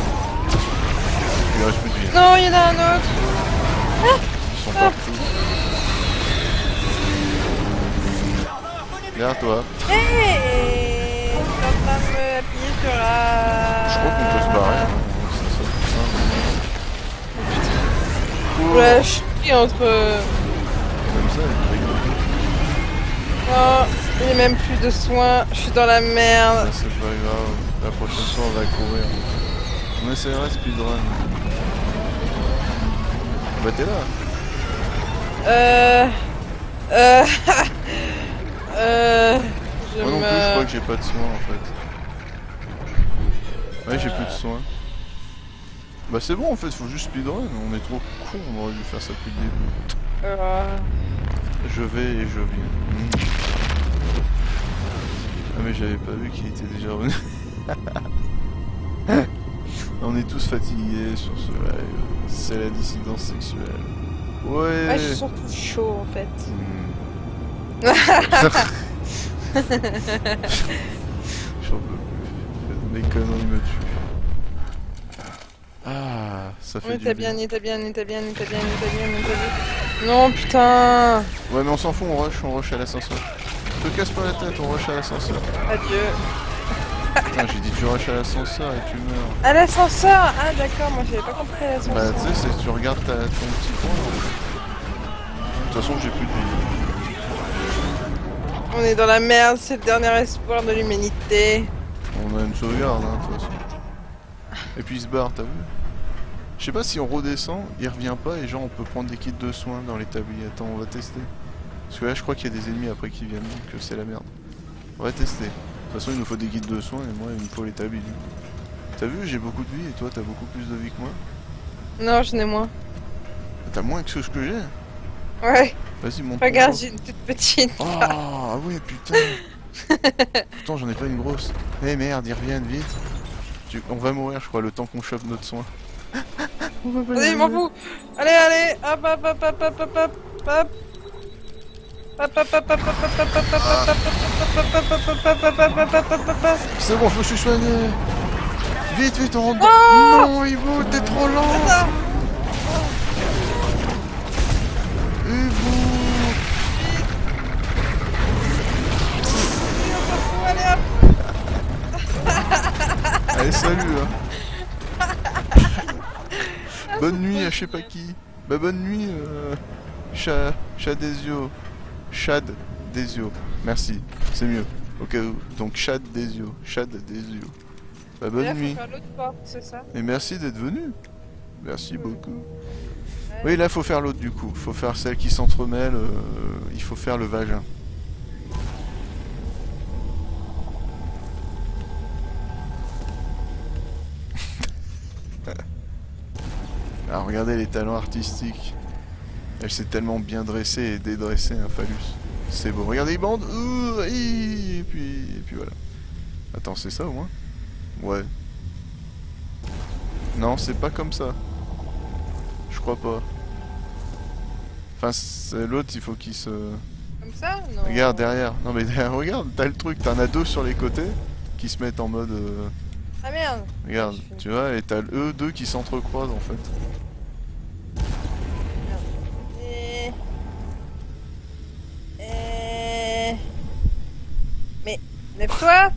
Il reste plus de vie. Non, il y en a un autre. Ils sont partout. Derrière toi. Hey, je suis en train de me appuyer sur la... Je crois qu'on peut se barrer. Hein. C'est ça, tout simple. Ouais, je suis entre... Comme ça, il rigole. Oh, j'ai même plus de soins, je suis dans la merde. Ah, c'est pas grave. La prochaine fois, on va courir. On essaiera speedrun. Bah t'es là. Je Moi non me... plus, je crois que j'ai pas de soins en fait. Ouais, j'ai plus de soins. Bah c'est bon en fait, faut juste speedrun. On est trop con, on aurait dû faire ça depuis le début. Je vais et je viens. Ah mais j'avais pas vu qu'il était déjà revenu. On est tous fatigués sur ce live. C'est la dissidence sexuelle. Ouais. Ah, je suis surtout chaud en fait. J'en peux plus. Mes conneries me tuent. Ah, ça fait Oui, du t'as bien. bien. Non, putain. Ouais, mais on s'en fout, on rush à l'ascenseur. Te casse pas la tête, on rush à l'ascenseur. Adieu. Putain, j'ai dit tu rush à l'ascenseur et tu meurs. À l'ascenseur. Ah d'accord, moi j'avais pas compris l'ascenseur. Bah, tu sais, tu regardes ton petit point. De toute façon, j'ai plus de vie. On est dans la merde, c'est le dernier espoir de l'humanité. On a une sauvegarde, hein, de toute façon. Et puis il se barre, t'as vu? Je sais pas si on redescend, il revient pas et genre on peut prendre des kits de soins dans l'établi. Attends, on va tester. Parce que là, je crois qu'il y a des ennemis après qui viennent, donc c'est la merde. On va tester. De toute façon, il nous faut des guides de soins et moi, il me faut l'établi. T'as vu, j'ai beaucoup de vie et toi, t'as beaucoup plus de vie que moi. Non, je n'ai moins. T'as moins que ce que j'ai. Ouais. Vas-y, monte. Regarde, j'ai une toute petite. Oh, ah ouais, putain. Pourtant, j'en ai pas une grosse. Eh merde, ils reviennent vite. On va mourir, je crois, le temps qu'on chope notre soin. Vas-y, je m'en fous. Allez, hop, hop, hop, hop, hop, hop, hop, hop. C'est bon, je me suis soigné. Vite, vite, on rentre. Non, Ivo, t'es trop lent. Ivo. Allez, salut. Hein. Bonne nuit à je sais pas qui. Bah, bonne nuit, Chad Desio. Chad Desio. Merci, c'est mieux. Au cas où. Donc, Chad Desio. Chad Desio. Bah, bonne nuit. C'est ça. Et merci d'être venu. Merci beaucoup. Oui, là, faut faire l'autre du coup. Faut faire celle qui s'entremêle. Il faut faire le vagin. Alors, regardez les talents artistiques. Elle s'est tellement bien dressée et dédressée, un phallus. C'est beau. Regardez, il bande. Et puis voilà. Attends, c'est ça au moins? Ouais. Non, c'est pas comme ça. Je crois pas. Enfin, c'est l'autre, il faut qu'il se... Comme ça? Non. Regarde derrière. Non mais derrière, regarde, t'as le truc. T'en as deux sur les côtés qui se mettent en mode... Ah merde. Regarde, tu vois, et t'as eux deux qui s'entrecroisent en fait. Mais, lève-toi.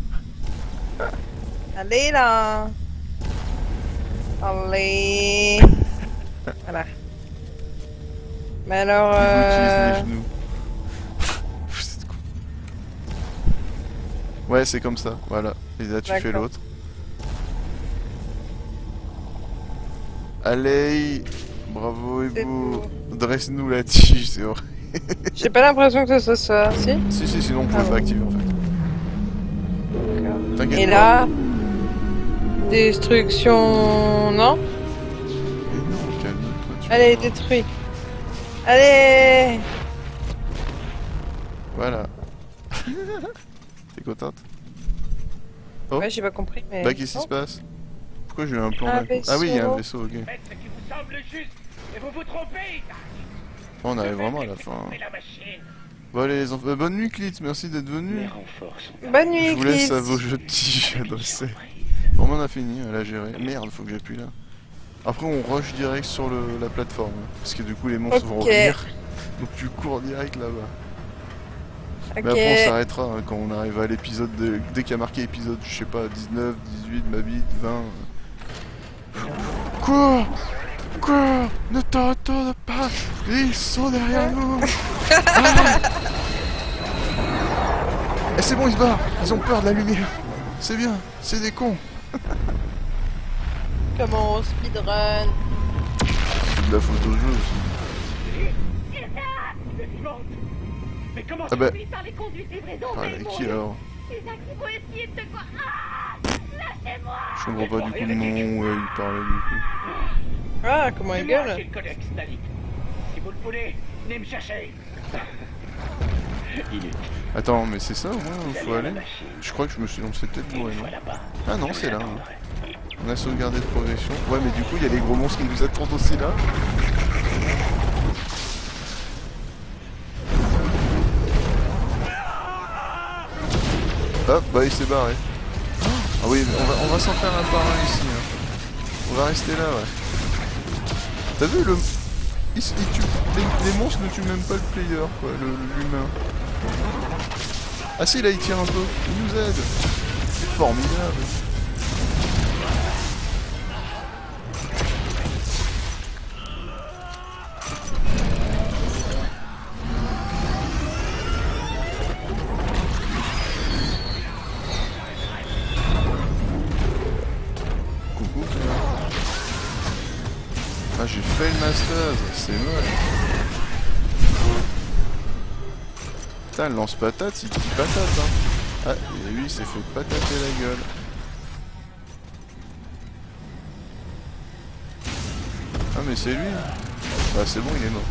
Allez là. Allez. Voilà. Mais alors... Il utilise les genoux. C'est con. Ouais, c'est comme ça, voilà. Et là tu fais l'autre. Allez. Bravo Ibu. Dresse-nous la tige, c'est vrai. J'ai pas l'impression que ce soit ça, si? Si, sinon on pouvait pas activer en fait. T'inquiète Et pas. là... Destruction... Non? Mais non, calme-toi. Allez, détruit. Allez. Voilà. T'es contente? Oh. Ouais, j'ai pas compris, mais... Bah qu'est-ce qui se passe? Pourquoi j'ai eu un plan Un d'un coup? Ah oui, il y a un vaisseau. vaisseau, ok. Faites ce qui vous semble juste, et vous vous trompez. On arrive vraiment à la fin. Mais la machine. Bon allez les enfants, bonne nuit Clitz, merci d'être venu. Les renforts sont Bonne nuit, Je vous laisse Clitz. à vos jeux de petits adressés. Bon, on a fini, elle a géré. Merde, faut que j'appuie là. Après, on rush direct sur la plateforme. Hein, parce que du coup, les monstres vont Ok. revenir. Donc, tu cours direct là-bas. Ok. Mais après, on s'arrêtera hein, quand on arrive à l'épisode. Dès qu'il y a marqué épisode, je sais pas, 19, 18, ma bite, 20. Quoi? Quoi? Ne t'arrête pas! Ils sont derrière nous! Ah. Et c'est bon, ils se barrent! Ils ont peur de la lumière! C'est bien, c'est des cons! Comment on speedrun? C'est de la faute au jeu aussi. Mais comment Ah bah, Par les conduites livraison, ah, avec qui alors? Les actes qui vont essayer de te quoi. Ah, lâchez-moi. Je comprends pas du coup le nom où il parlait du coup. Ah, comment C'est il moi qui ai gueule? le codex, David. Si vous le voulez, venez me chercher. Inutile. Attends, mais c'est ça au moins où faut aller? Je crois que je me suis... On s'est peut-être bourré, non? Ah non, c'est là. Hein. On a sauvegardé de progression. Ouais, mais du coup, il y a les gros monstres qui nous attendent aussi là. Hop, bah il s'est barré. Ah oui, on va s'en faire un par un ici. Hein. On va rester là, ouais. T'as vu le... il tue... les monstres ne tuent même pas le player, quoi, l'humain. Ah si, là il tire un peu. Il nous aide. C'est formidable. Ah, j'ai fait le master, c'est moche. Putain, le lance-patate, il dit patate, hein. Ah, et lui, il s'est fait patater la gueule. Ah, mais c'est lui. Bah, c'est bon, il est mort.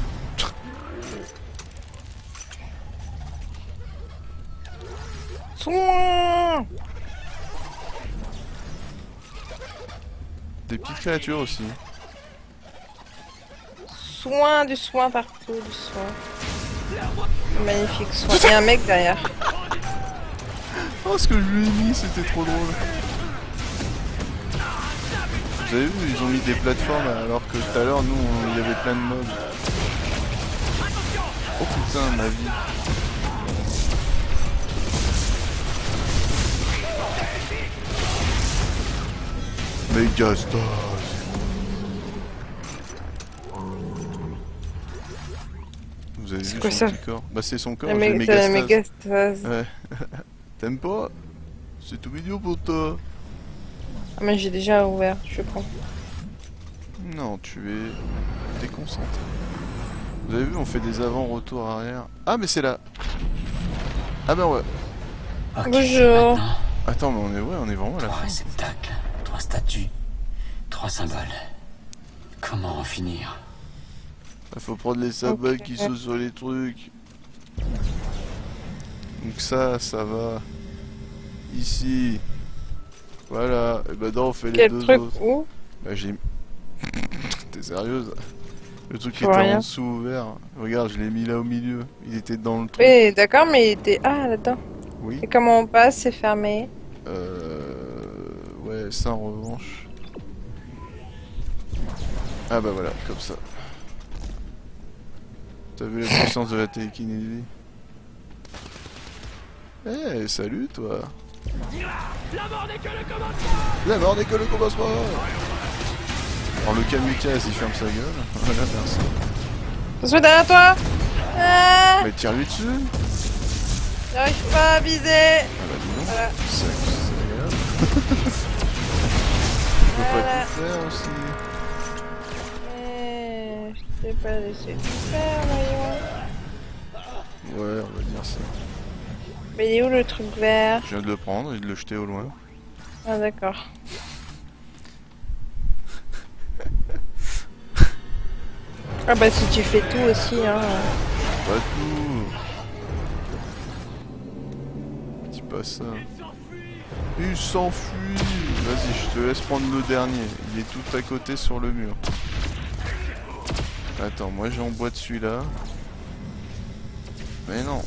Soin. Des petites créatures aussi. Soin, du soin partout, du soin. Magnifique soin. Il y a un mec derrière. Oh, ce que je lui ai mis, c'était trop drôle. Vous avez vu, ils ont mis des plateformes alors que tout à l'heure, nous, il y avait plein de mobs. Oh putain, ma vie. Megastas. Vous avez vu quoi son ça? petit corps? Bah c'est son corps, Le j'ai mec, t'as la Megastase. mégastase. Ouais. T'aimes pas? C'est tout mignon pour toi. Ah, mais j'ai déjà ouvert, je prends. Non, tu es déconcentré. Vous avez vu, on fait des avant-retours arrière. Ah, mais c'est là. Ah ben ouais. Ok, Bonjour. maintenant, Attends, mais on est vraiment à la 3 fin. réceptacles, 3 statues, 3 symboles. Comment en finir? Il faut prendre les sabots Ok. qui sont sur les trucs. Donc ça va. Ici. Voilà. Et bah non, on fait les Quel deux truc autres. où? Bah j'ai... T'es sérieuse? Le truc qui Je vois était en rien. dessous ouvert. Regarde, je l'ai mis là au milieu. Il était dans le truc. Oui, d'accord, mais il était... Ah, là-dedans. Oui. Et comment on passe? C'est fermé. Ouais, ça en revanche. Ah bah voilà, comme ça. T'as vu la puissance de la télékinésie? Eh, salut toi! La mort n'est que le commencement! La mort n'est que le commencement! Alors le kamikaze il ferme sa gueule. Voilà, merci. Attention derrière toi! Ah, Mais tire-lui dessus! j'arrive pas à viser! Ah bah dis donc, Voilà. c'est agréable. Je peux Voilà. pas tout faire aussi. Je t'ai pas laissé tout faire, voyons. Ouais, on va dire ça. Mais il est où le truc vert? Je viens de le prendre et de le jeter au loin. Ah, d'accord. Ah bah si tu fais tout aussi, hein. Pas tout! Dis pas ça. Il s'enfuit! Vas-y, je te laisse prendre le dernier. Il est tout à côté sur le mur. Attends, moi j'emboîte celui-là. Mais non.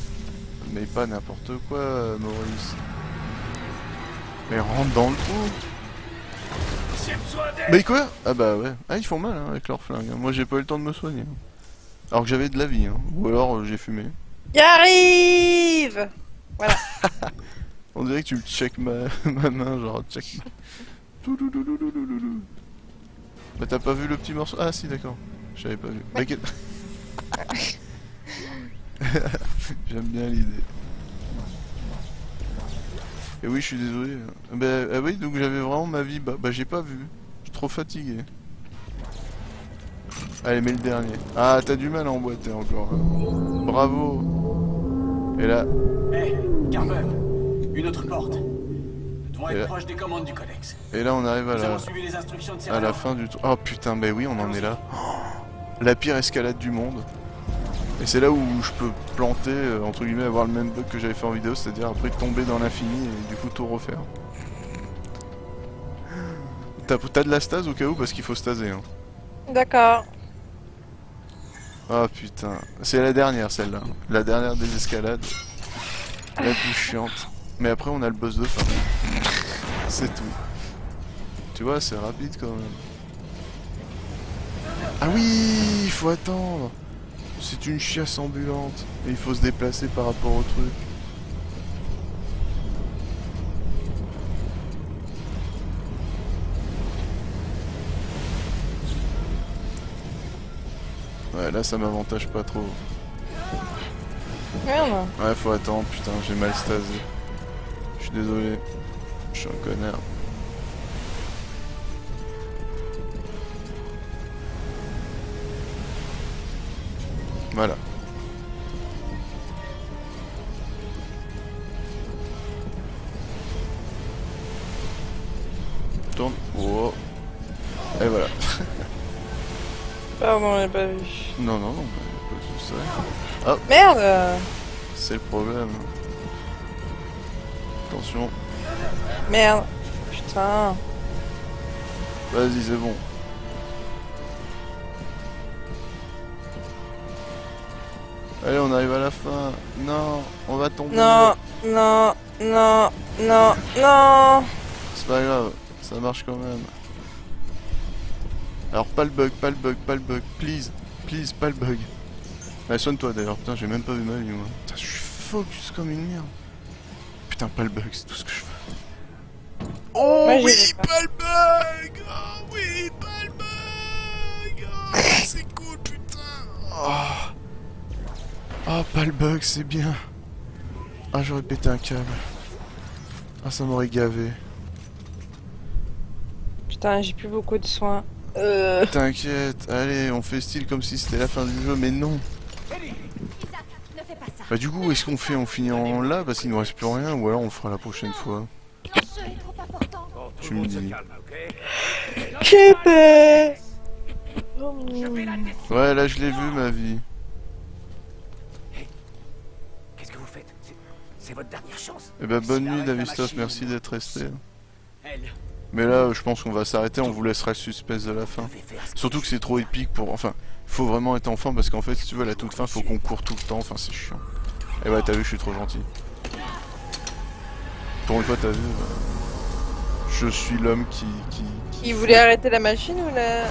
Mais pas n'importe quoi, Maurice. Mais rentre dans le trou. Mais quoi? Ah bah ouais. Ah, ils font mal hein, avec leur flingue. Moi j'ai pas eu le temps de me soigner. Alors que j'avais de la vie. Hein. Ou alors j'ai fumé. J'arrive. Voilà. On dirait que tu me check ma main, genre check. Bah t'as pas vu le petit morceau? Ah si d'accord. J'avais pas vu. Bah, j'aime bien l'idée. Et oui je suis désolé. Bah ah oui donc j'avais vraiment ma vie. Bah j'ai pas vu. Je suis trop fatigué. Allez mets le dernier. Ah t'as du mal à emboîter encore. Hein. Bravo. Et là. Hé, Carver, une autre porte. Nous devons être proche des commandes du codex. Et là on arrive Nous avons suivi les instructions de à la fin du tour. Oh putain bah oui on en est là. La pire escalade du monde. Et c'est là où je peux planter, entre guillemets, avoir le même bug que j'avais fait en vidéo, c'est-à-dire après tomber dans l'infini et du coup tout refaire. T'as de la stase au cas où parce qu'il faut staser. Hein. D'accord. Oh putain, c'est la dernière celle-là. La dernière des escalades. La plus chiante. Mais après on a le boss de fin. C'est tout. Tu vois, c'est rapide quand même. Ah oui, il faut attendre. C'est une chiasse ambulante. Et il faut se déplacer par rapport au truc. Ouais, là ça m'avantage pas trop. Merde. Ouais, faut attendre, putain, j'ai mal stasé. Je suis désolé. Je suis un connard. Voilà. Tourne. Oh. Et voilà. Pardon, j'ai pas vu. Non, non, non, pas tout ça. Ah, Merde. c'est le problème. Attention. Merde. Putain. Vas-y, c'est bon. Allez, on arrive à la fin. Non, on va tomber. Non, non, non, non, non. C'est pas grave, ça marche quand même. Alors, pas le bug, pas le bug, pas le bug. Please, please, pas le bug. Allez, soigne-toi d'ailleurs. Putain, j'ai même pas vu ma vie, moi. Putain, je suis focus comme une merde. Putain, pas le bug, c'est tout ce que je veux. Oh Moi, oui, j'y vais pas le bug. Oh oui, pas le bug. Oh, c'est cool, putain. Oh. Oh, pas le bug, c'est bien. Ah, j'aurais pété un câble. Ah, ça m'aurait gavé. Putain, j'ai plus beaucoup de soins. T'inquiète, allez, on fait style comme si c'était la fin du jeu, mais non. Isaac, ne fais pas ça. Bah du coup, est-ce qu'on fait, on finit en là parce qu'il nous reste plus rien, ou alors on le fera la prochaine fois. L'enjeu est trop important. Tu me dis. J'ai peur. Ouais, là je l'ai vu ma vie. Qu'est-ce que vous faites? C'est votre dernière chance. Eh bah bonne nuit Davistos, merci d'être resté. Mais là, je pense qu'on va s'arrêter, on vous laissera le suspense de la fin. Surtout que c'est trop épique pour... Enfin, faut vraiment être en forme parce qu'en fait, si tu veux, à la toute fin, faut qu'on court tout le temps, enfin c'est chiant. Et bah t'as vu, je suis trop gentil. Pour une fois, t'as vu, je suis l'homme qui... Il voulait arrêter la machine ou la...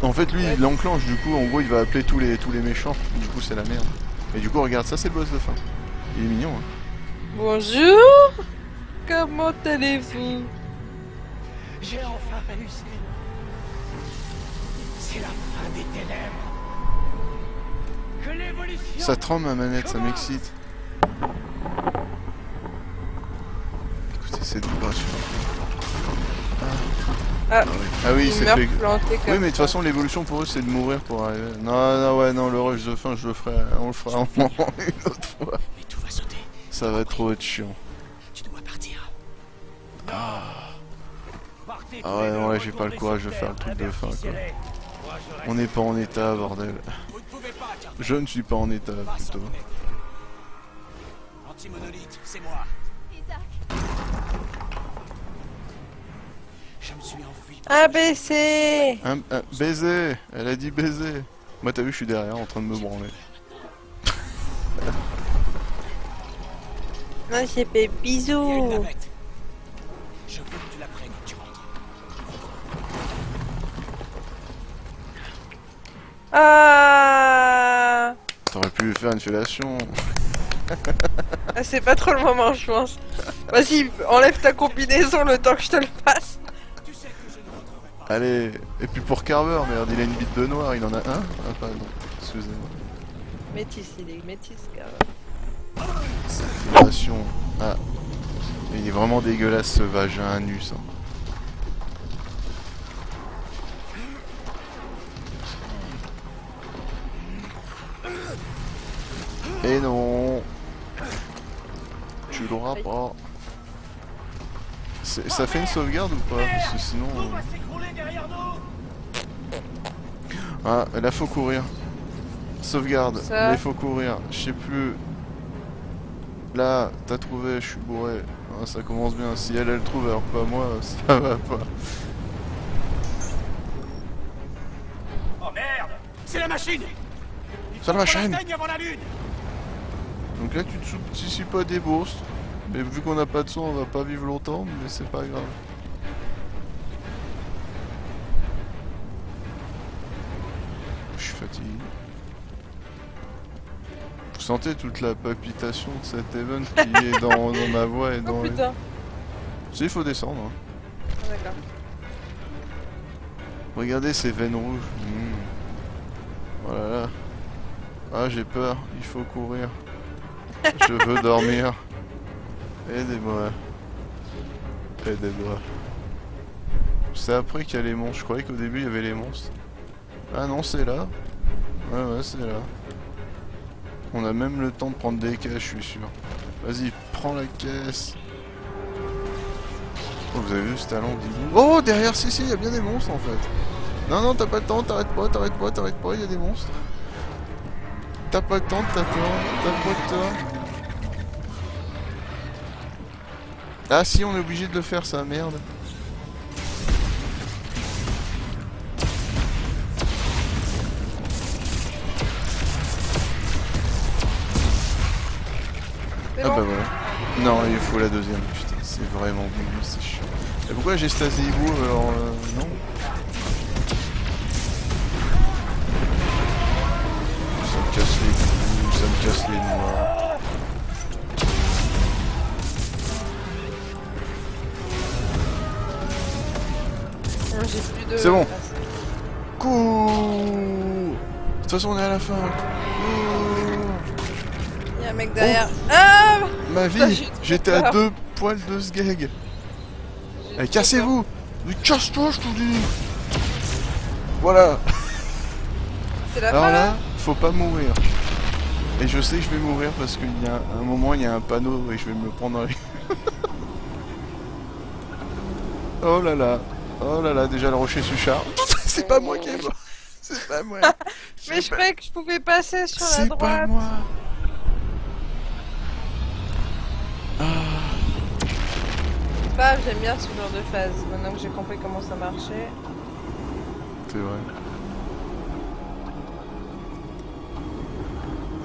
En fait, lui, il l'enclenche, du coup, en gros, il va appeler tous les méchants. Du coup, c'est la merde. Et du coup, regarde, ça, c'est le boss de fin. Il est mignon, hein. Bonjour. Comment allez-vous? J'ai enfin réussi. C'est la fin des ténèbres. Que l'évolution. Ça tremble ma manette, ça m'excite. Écoutez cette vibration. Ah, Ah oui, il c'est meurt fait... planté comme Oui, mais de toute ça. façon, l'évolution pour eux, c'est de mourir pour arriver. Non, non, ouais, non, le rush de fin, je le ferai... On le fera une autre fois. Mais tout va sauter. Ça va trop être chiant. Tu dois partir. Ah ouais, non, ouais, j'ai pas le courage de faire le truc de fin, quoi. On n'est pas en état, bordel. Je ne suis pas en état, plutôt. Anti-monolithe, c'est moi. Isaac, Je me suis enfui. ABC. Un baiser. Elle a dit baiser. Moi, t'as vu, je suis derrière, en train de me branler. Non, j'ai fait Il y a une bisous. navette. Je veux que tu la prennes et tu rentres. Ah, T'aurais pu lui faire une fellation. ah c'est pas trop le moment, je pense. Vas-y, enlève ta combinaison le temps que je te le passe. Tu sais que je ne rentrerai pas. Allez, et puis pour Carver, merde, il a une bite de noir, il en a un. Ah pardon, excusez-moi. Métis, il est métis, car... Fellation. Ah. Il est vraiment dégueulasse ce vagin anus. Hein. Et non. Tu l'auras pas. Ça fait une sauvegarde ou pas? Parce que sinon... Tout va s'écrouler derrière nous. Ah, là faut courir. Sauvegarde, Ça. mais il faut courir. Je sais plus. Là, t'as trouvé, je suis bourré. Ah, ça commence bien. Si elle, elle trouve, alors pas moi, ça va pas. Oh merde! C'est la machine! C'est la machine! Avant la lune. Donc là, tu te substitues pas des bourses. Mais vu qu'on n'a pas de son, on va pas vivre longtemps, mais c'est pas grave. Je suis fatigué. Vous sentez toute la palpitation de cet event qui est dans ma voix et dans Oh les... putain. Si, il faut descendre. Hein. Ah, d'accord. Regardez ces veines rouges. Voilà. Là. Ah, j'ai peur. Il faut courir. Je veux dormir. Aidez-moi. Aidez-moi. C'est après qu'il y a les monstres. Je croyais qu'au début il y avait les monstres. Ah non, c'est là. Ouais, c'est là. On a même le temps de prendre des caisses, je suis sûr. Vas-y, prends la caisse. Oh, vous avez vu ce talent d'Igou? Oh, derrière, si, il y a bien des monstres en fait. Non, non, t'as pas le temps, t'arrêtes pas, il y a des monstres. T'as pas le temps, t'as pas le temps. Ah si, on est obligé de le faire ça, merde. C'est Ah bon. bah voilà. Non, il faut la deuxième, putain, c'est vraiment bon, c'est chiant. Et pourquoi j'ai stasé Igou alors non? Ça me casse les couilles, ça me casse les noix. Non, j'ai plus de... C'est bon. Ah, Cours. De toute façon on est à la fin. Cours. Il y a un mec derrière. Ah, Ma Putain, vie, j'ai trop j'étais à peur. 2 poils de ce gag. j'ai Allez, trop cassez-vous. Mais casse-toi, je te dis. Voilà. peur. C'est la Alors fin, là, faut pas mourir. Et je sais que je vais mourir parce qu'il y a un moment, il y a un panneau et je vais me le prendre dans les... Oh là là, déjà le rocher Suchard. C'est pas moi qui est mort. C'est pas moi. Mais je croyais que je pouvais passer sur la C'est droite. pas moi. C'est pas grave, j'aime bien ce genre de phase. Maintenant que j'ai compris comment ça marchait. C'est vrai.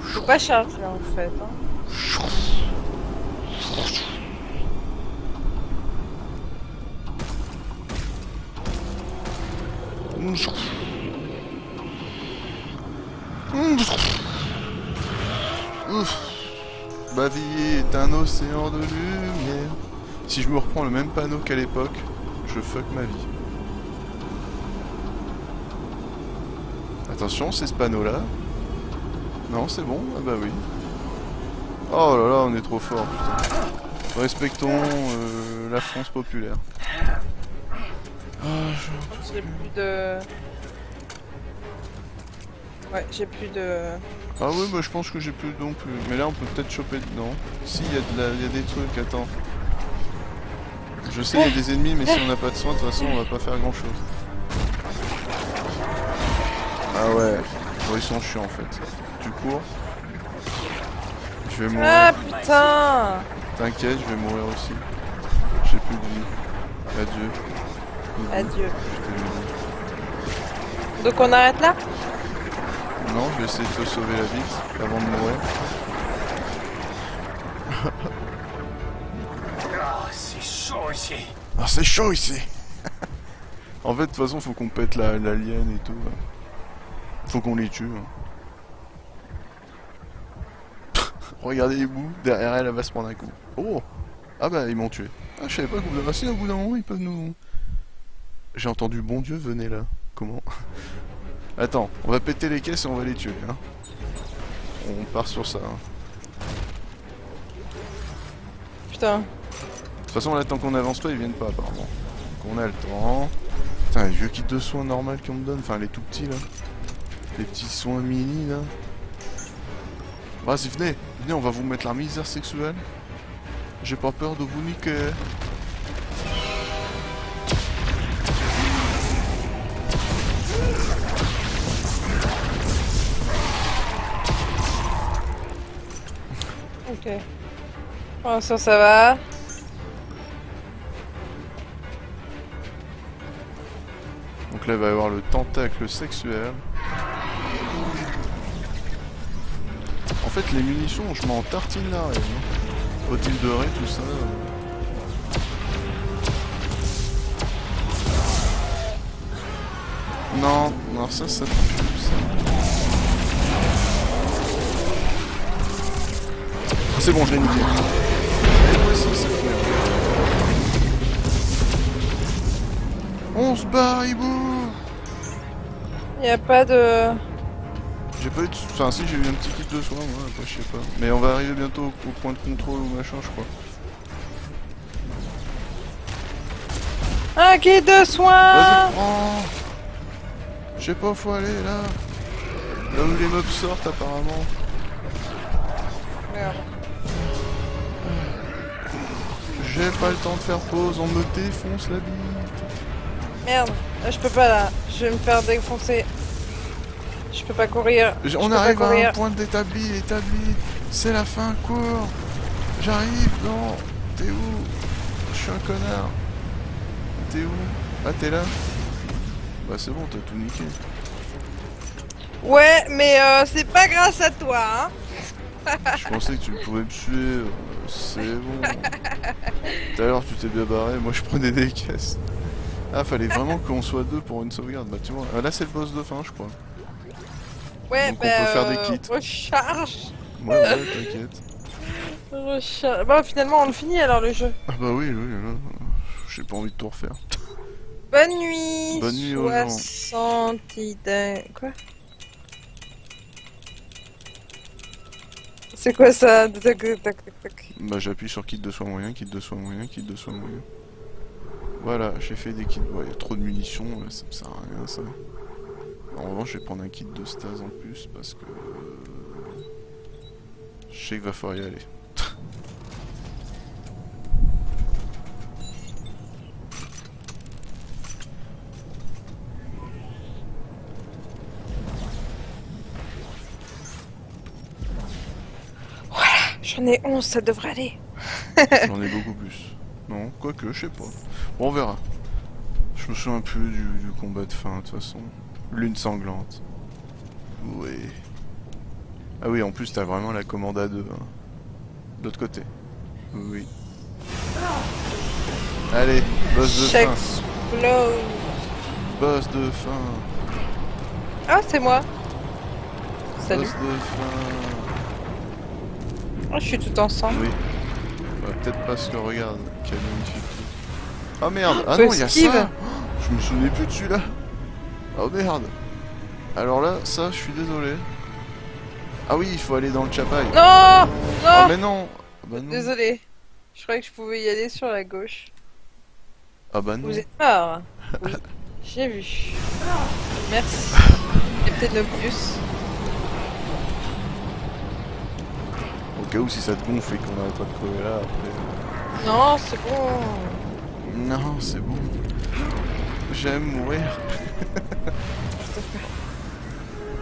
Faut pas charger en fait. Hein. Ouf. Ma vie est un océan de lumière. Si je me reprends le même panneau qu'à l'époque, je fuck ma vie. Attention, c'est ce panneau-là. Non, c'est bon. Ah bah oui. Oh là là, on est trop fort, putain. Respectons la France populaire. Ah, J'ai plus de... Ouais, j'ai plus de... Ah oui, bah je pense que j'ai plus non plus. Mais là, on peut peut-être choper dedans. Si, il y a des trucs, attends. Je sais, il y a des ennemis, mais si on n'a pas de soin, de toute façon, on va pas faire grand-chose. Ah ouais. Bon, ils sont chiants, en fait. Tu cours. Je vais mourir. Ah putain. T'inquiète, je vais mourir aussi. J'ai plus de vie. Adieu. Adieu. Je t'ai dit. Donc on arrête là? Non, je vais essayer de te sauver la bite avant de mourir. chaud ici. Ah, c'est chaud ici. En fait, de toute façon, faut qu'on pète l'alien et tout. Là. Faut qu'on les tue. Hein. Regardez les bouts, derrière elle, elle va se prendre un coup. Oh. Ah bah, ils m'ont tué. Ah, je savais pas que si, au bout d'un moment, ils peuvent nous... J'ai entendu, bon Dieu, venez là. Comment? Attends, on va péter les caisses et on va les tuer. Hein. On part sur ça. Hein. Putain. De toute façon, là, tant qu'on n'avance pas, ils viennent pas, apparemment. Donc on a le temps. Putain, les vieux kits de soins normal qu'on me donne. Enfin, les tout petits, là. Les petits soins mini, là. Vas-y, venez. Venez, on va vous mettre la misère sexuelle. J'ai pas peur de vous niquer. Ok. Bon, ça va. Donc là, il va y avoir le tentacle sexuel. En fait, les munitions, je m'en tartine là. Faut-il de ré, tout ça. Non, non, ça pue, ça. C'est bon, je l'ai niqué. Et moi aussi, c'est bon. On se barre, hibou. Y a pas de... J'ai pas eu de... Enfin si, j'ai eu un petit kit de soin, moi, après je sais pas. Mais on va arriver bientôt au point de contrôle ou machin, je crois. Un kit de soins. Vas-y, prends. Je sais pas, faut aller là. Là où les mobs sortent apparemment. Merde. J'ai pas le temps de faire pause, on me défonce la bite. Merde, je peux pas là. Je vais me faire défoncer. Je peux pas courir. On arrive à un point établi. C'est la fin, cours. J'arrive, non. T'es où? Je suis un connard. T'es où? Ah, t'es là? Bah c'est bon, t'as tout niqué. Ouais, mais c'est pas grâce à toi, hein. Je pensais que tu pouvais me tuer. C'est bon. Tout à l'heure, tu t'es bien barré. Moi, je prenais des caisses. Ah, fallait vraiment qu'on soit deux pour une sauvegarde. Bah, tu vois. Là, c'est le boss de fin, je crois. Ouais, donc, on peut faire des kits. Recharge. Ouais, t'inquiète. Recharge. Bon, finalement, on le finit alors le jeu. Ah, bah oui, là. J'ai pas envie de tout refaire. Bonne nuit. Bonne nuit aux gens. 60 idées. Quoi? C'est quoi ça? Bah j'appuie sur kit de soins moyen, kit de soins moyen, kit de soins moyen. Voilà, j'ai fait des kits. Bon, il y a trop de munitions, ça me sert à rien ça. En revanche, je vais prendre un kit de stase en plus parce que... je sais qu'il va falloir y aller. J'en ai 11, ça devrait aller. J'en ai beaucoup plus. Non, quoique, je sais pas. Bon, on verra. Je me souviens plus du combat de fin, de toute façon. Lune sanglante. Oui. Ah oui, en plus, t'as vraiment la commande à deux. Hein. De l'autre côté. Oui. Allez, boss de fin. J'explose. Boss de fin. Ah, c'est moi. Salut. Boss de fin. Oh, je suis tout ensemble. Oui. Bah, peut-être parce que regarde, quel magnifique truc. Oh merde, ah Faut non, il y a esquive. ça. Je me souvenais plus de celui-là. Oh merde. Alors là, ça, je suis désolé. Ah oui, il faut aller dans le chapaï. Non, non. Ah mais non. Bah non. Désolé. Je croyais que je pouvais y aller sur la gauche. Ah bah non. Vous êtes mort. Oui, j'ai vu. Merci. Captain Obvious. Au cas où si ça te gonfle et qu'on n'arrête pas de crever là après. Non, c'est bon. Non, c'est bon. J'aime mourir.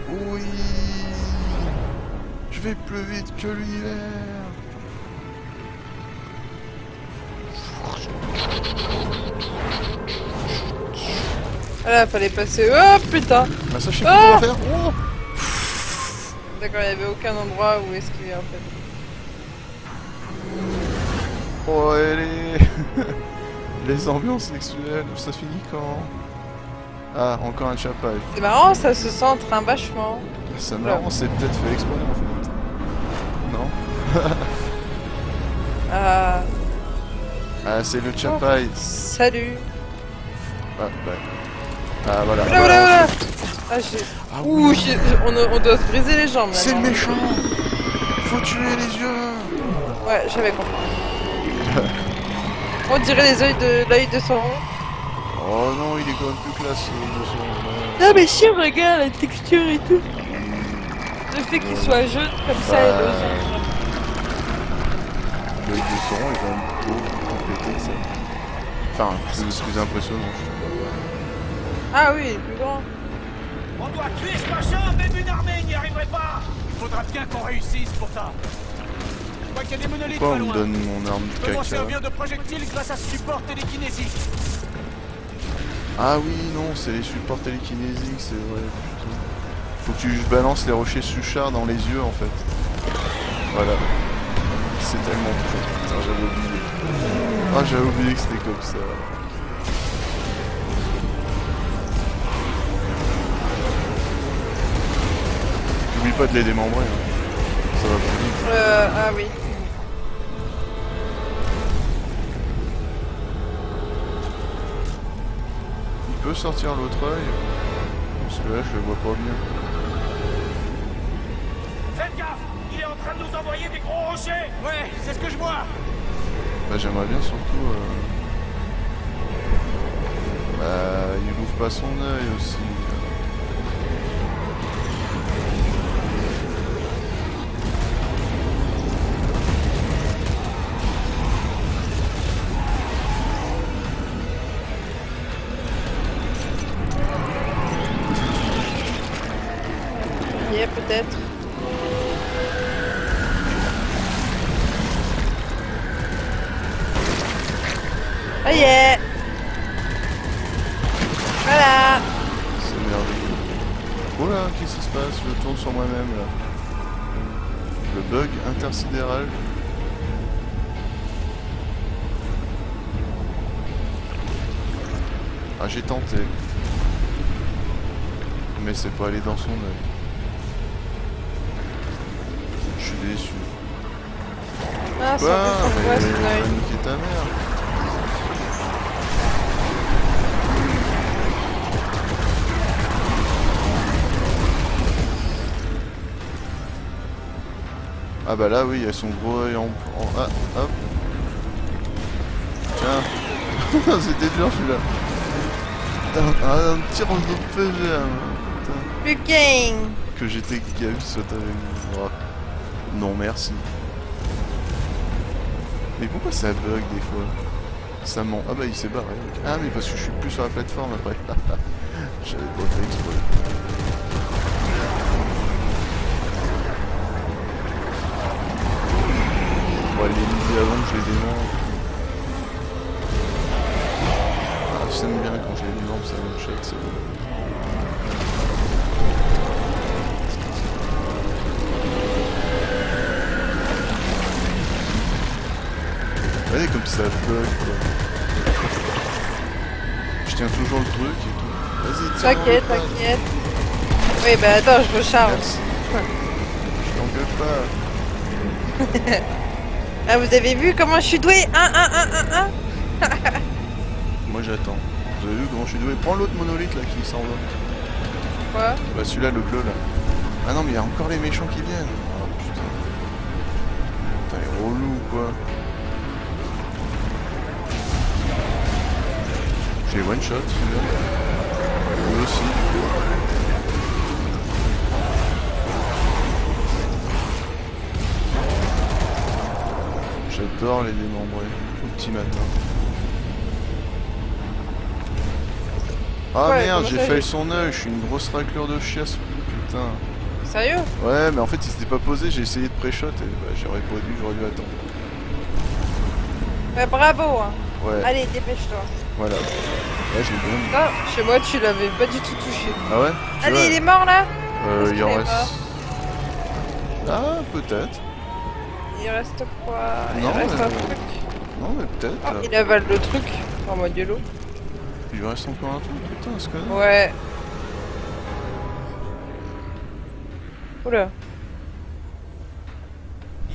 Oui. Je vais plus vite que l'univers. Voilà, fallait passer. Oh putain. Ah ça je sais pas comment faire. Oh. D'accord, il n'y avait aucun endroit où esquiver en fait. Oh allez. Les ambiances sexuelles, ça finit quand? Ah, encore un chapaille. C'est marrant, ça se centre vachement. C'est marrant, c'est peut-être fait exprès en fait. Non? Ah, c'est le chapaille. salut. Ah, bah. Ah, voilà. Oula, oula, oula. Ah, Ah, ouh, oui. on doit se briser les jambes. C'est le maintenant. méchant. Faut tuer les yeux. Ouais, j'avais compris. On dirait l'œil de Sauron. Oh non, il est quand même plus classe de son. Non mais si on regarde la texture et tout. Le fait qu'il soit jaune comme ça et le L'œil de Sauron est quand même beau, complété ça. Enfin, c'est plus impressionnant, je trouve. Ah oui, il est plus grand. On doit tuer ce machin, même une armée n'y arriverait pas. Il faudra bien qu'on réussisse pour ça. Je vois qu'il y a des monolithes Pourquoi pas on me loin. donne mon arme de Je peux m'en caca? servir de projectile grâce à ce support télékinésique. Ah oui, non, c'est les supports télékinésiques, c'est vrai. Putain. Faut que tu balances les rochers Suchard dans les yeux en fait. Voilà. C'est tellement cool. Putain, j'avais oublié. Ah, j'avais oublié que c'était comme ça. N'oublie pas de les démembrer. Hein. Ça va plus vite. Ah oui. Il peut sortir l'autre œil. Parce que là, je le vois pas bien. Faites gaffe, il est en train de nous envoyer des gros rochers. Ouais, c'est ce que je vois. Bah, j'aimerais bien surtout. Bah, il ouvre pas son œil aussi. Yeah, peut-être. Ah yeah. Voilà. C'est merveilleux. Oh là, qu'est-ce qui se passe? Je tourne sur moi-même là. Le bug intersidéral. Ah, j'ai tenté. Mais c'est pas allé dans son œil. Je suis déçu. Ah, c'est Quoi? en plus on voit son Mais œil. va niquer ta mère. Ah bah là oui, il y a son gros œil en... Ah, hop. Tiens. C'était dur celui-là. Putain, un tir en PG. Putain. Que j'étais gavé saute avec moi. Non merci. Mais pourquoi ça bug des fois? Ça ment. Ah bah il s'est barré. Ah mais parce que je suis plus sur la plateforme après. J'avais pas fait exprès. On va les miser avant que je les démonte. Ah, j'aime bien quand je les démonte, ça me check, c'est bon. Regardez comme ça bug quoi. Je tiens toujours le truc et tout. Vas-y, tiens. T'inquiète, t'inquiète. Oui, bah attends, je recharge. Merci. Je t'engueule pas. Ah, vous avez vu comment je suis doué? Moi j'attends. Vous avez vu comment je suis doué? Prends l'autre monolithe là qui s'en va. Quoi? Bah celui-là, le bleu là. Ah non mais il y a encore les méchants qui viennent. Oh putain. Putain, les relous quoi. J'ai one shot celui-là. Lui aussi. J'adore les démembrés au petit matin. Ah Ouais, merde, comment j'ai ça failli fait son œil, je suis une grosse raclure de chiasse, putain. Sérieux? Ouais, mais en fait il s'était pas posé, j'ai essayé de pré-shot et bah, j'aurais dû attendre. Ouais, bravo. Hein. Ouais, Allez, dépêche-toi. voilà. Ouais, j'ai bien. Ah, chez moi, tu l'avais pas du tout touché. Ah ouais? Tu Allez, vois, il est mort là? Est-ce il qu'il en est reste. mort Ah, peut-être. Il reste quoi? Non, Il reste mais- un truc. Non, mais peut-être. Oh, il avale le truc. En mode YOLO. Il lui reste encore un truc, putain, ce connard. Ouais. Oula.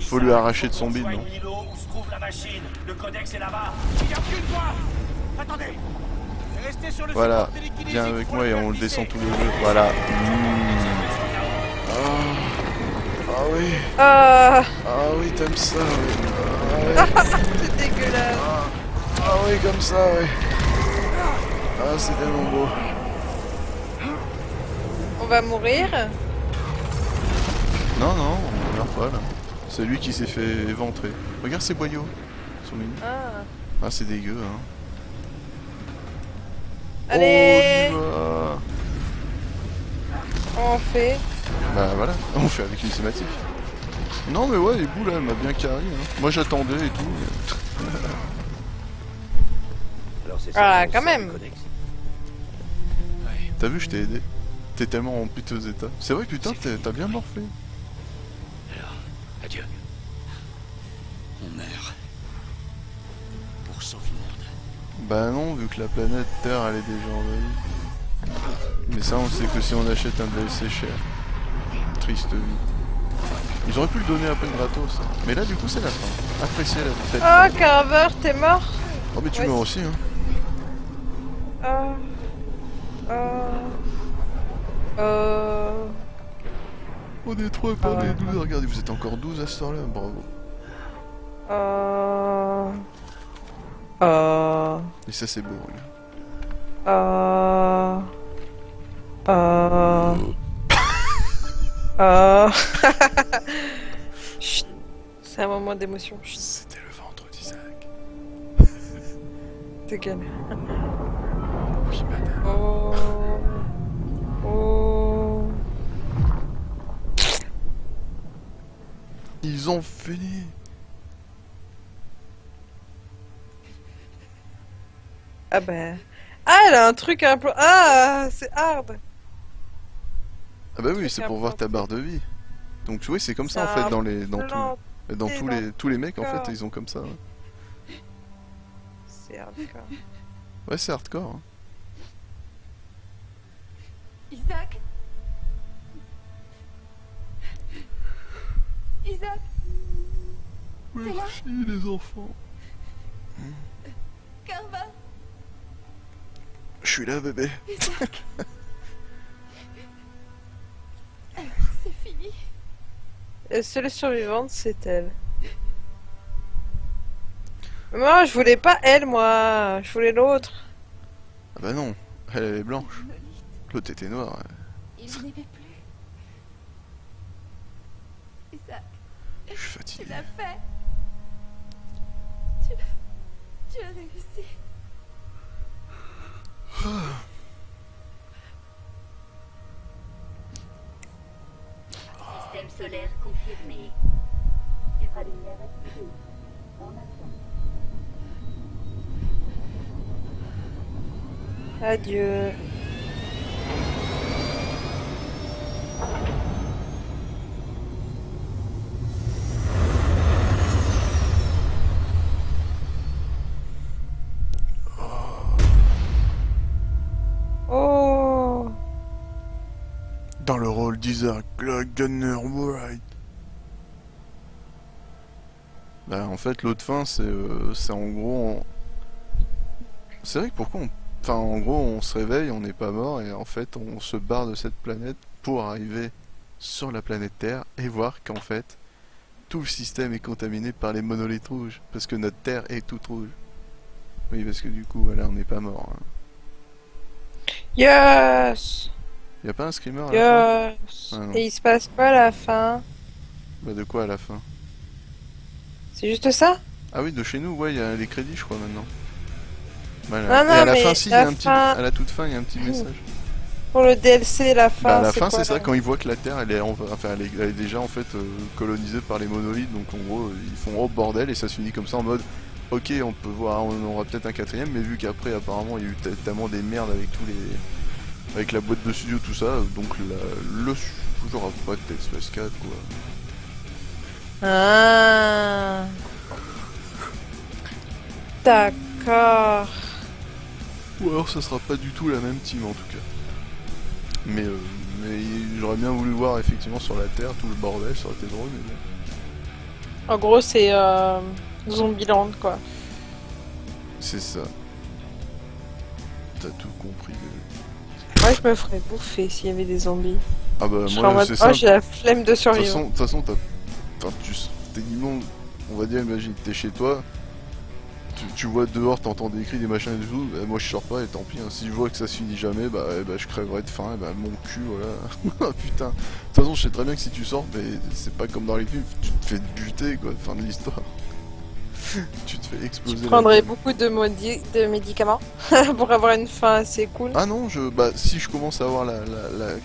Faut lui arracher de son bide, non? Où se trouve la machine? Le codex est là-bas. Il n'y a qu'une voie. Attendez. Restez sur le Voilà, support télékinésique viens avec pour moi et on le glisser. descend tous les deux. Voilà. Ah oui. Ah, Ah oui, t'aimes ça, oui. Ah, ouais. c'est dégueulasse. Ah oui, comme ça, oui. Ah, c'est tellement beau. On va mourir. Non, non, on meurt pas là. C'est lui qui s'est fait éventrer. Regarde ces boyaux. Ils sont mignons. Ah. Ah, c'est dégueu, hein. Allez, Oh, on y va. on fait. Bah voilà, on fait avec une cinématique. Non mais ouais, les boules là, elle m'a bien carré. Hein. Moi j'attendais et tout. Alors c'est Ah, qu'on quand sort même. du codex. T'as vu, je t'ai aidé. T'es tellement en piteux état. C'est vrai que putain, t'as bien morflé. Alors, adieu. On meurt. Pour Sauvegarde. Bah non, vu que la planète Terre elle est déjà envahie. Mais ça on sait que si on achète un DLC cher. Triste vie. Ils auraient pu le donner un peu gratos. Hein. Mais là du coup c'est la fin. Appréciez la tête. Oh, Carver, t'es mort. Oh mais tu Ouais, meurs aussi hein. Oh. On est 3 et pas on est 12. Regardez, vous êtes encore 12 à ce temps là, bravo. Et ça c'est beau. Là. Chut. C'est un moment d'émotion. Chut. C'était le ventre d'Isaac. T'es quel? Oui madame. Oh. Oh. Ils ont fini. Ah bah... Ah, elle a un truc un peu... Ah, c'est hard. Ah bah oui, Truc c'est pour voir ta barre de vie. Donc oui, c'est comme ça en C'est fait un dans plan tous les mecs en fait, hardcore. ils ont comme ça. Hein. C'est hardcore. Ouais, c'est hardcore. Hein. Isaac Isaac Merci les enfants. Carver Je suis là bébé. Isaac C'est fini. La seule survivante, c'est elle. Moi, je voulais pas elle, moi. Je voulais l'autre. Ah bah non, elle est blanche. L'autre était noire. Il n'aimait plus. Isaac, Je suis fatigué. tu l'as fait. Tu as réussi. Système solaire confirmé. Supralumière activée. En action. Adieu. Oh. Dans le rôle d'Isaac, le Gunner Wright. Bah en fait l'autre fin c'est en gros... C'est vrai que pourquoi on... Enfin en gros on se réveille, on n'est pas mort et en fait on se barre de cette planète pour arriver sur la planète Terre et voir qu'en fait tout le système est contaminé par les monolithes rouges. Parce que notre Terre est toute rouge. Oui parce que du coup voilà on n'est pas mort. Hein. Yes. Y'a pas un screamer à la fin? Yes. Ah, non. Et il se passe quoi à la fin? Bah de quoi à la fin? C'est juste ça? Ah oui de chez nous ouais il y a les crédits je crois maintenant. Voilà. Non, non, et à la mais fin si, il y la a un petit... fin- à la toute fin il y a un petit message. Pour le DLC, la fin, Bah à la fin quoi, c'est ça, là quand ils voient que la Terre elle est, enfin, elle est déjà en fait colonisée par les monolithes, donc en gros ils font oh bordel et ça se finit comme ça en mode ok on peut voir, on aura peut-être un quatrième, mais vu qu'après apparemment il y a eu tellement des merdes avec tous les... avec la boîte de studio tout ça, donc le genre pas de Dead Space 4 quoi. Ah. D'accord. Ou alors ça sera pas du tout la même team en tout cas. Mais j'aurais bien voulu voir effectivement sur la Terre tout le bordel, ça aurait été drôle, mais bon. En gros, c'est Zombieland, quoi. C'est ça. T'as tout compris. Moi, je me ferais bouffer s'il y avait des zombies. Ah bah Je serais en moi mode, c'est oh, ça. j'ai la flemme de De toute survivre. façon, t'es immonde, on va dire, imagine, t'es chez toi, tu vois dehors, t'entends des cris, des machins et tout, bah, moi je sors pas et tant pis, hein. Si je vois que ça se finit jamais, bah je crèverai de faim, et bah mon cul, voilà. Putain, de toute façon je sais très bien que si tu sors, mais c'est pas comme dans les films, tu te fais buter quoi, fin de l'histoire. Tu te fais exploser. Je la prendrais gueule. beaucoup de médicaments pour avoir une fin assez cool. Ah non, bah si je commence à avoir la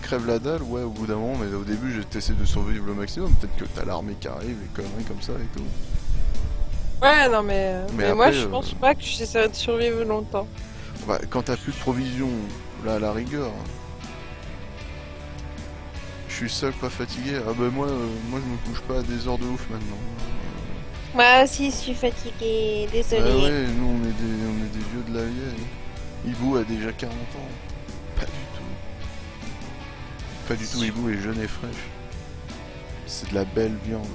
crève la dalle, ouais au bout d'un moment, mais au début j'essaie de survivre le maximum, peut-être que t'as l'armée qui arrive et conneries comme ça et tout. Ouais, non, mais moi, après, je pense pas que j'essaierai de survivre longtemps. Bah, quand t'as plus de provisions, là à la rigueur. Je suis seul, pas fatigué. Ah bah moi je me couche pas à des heures de ouf maintenant. Moi aussi, je suis fatiguée, Ah désolée. ouais, nous on est des vieux de la vieille. Hibou a déjà 40 ans. Pas du tout. Pas du tout, Hibou est jeune et fraîche. C'est de la belle viande.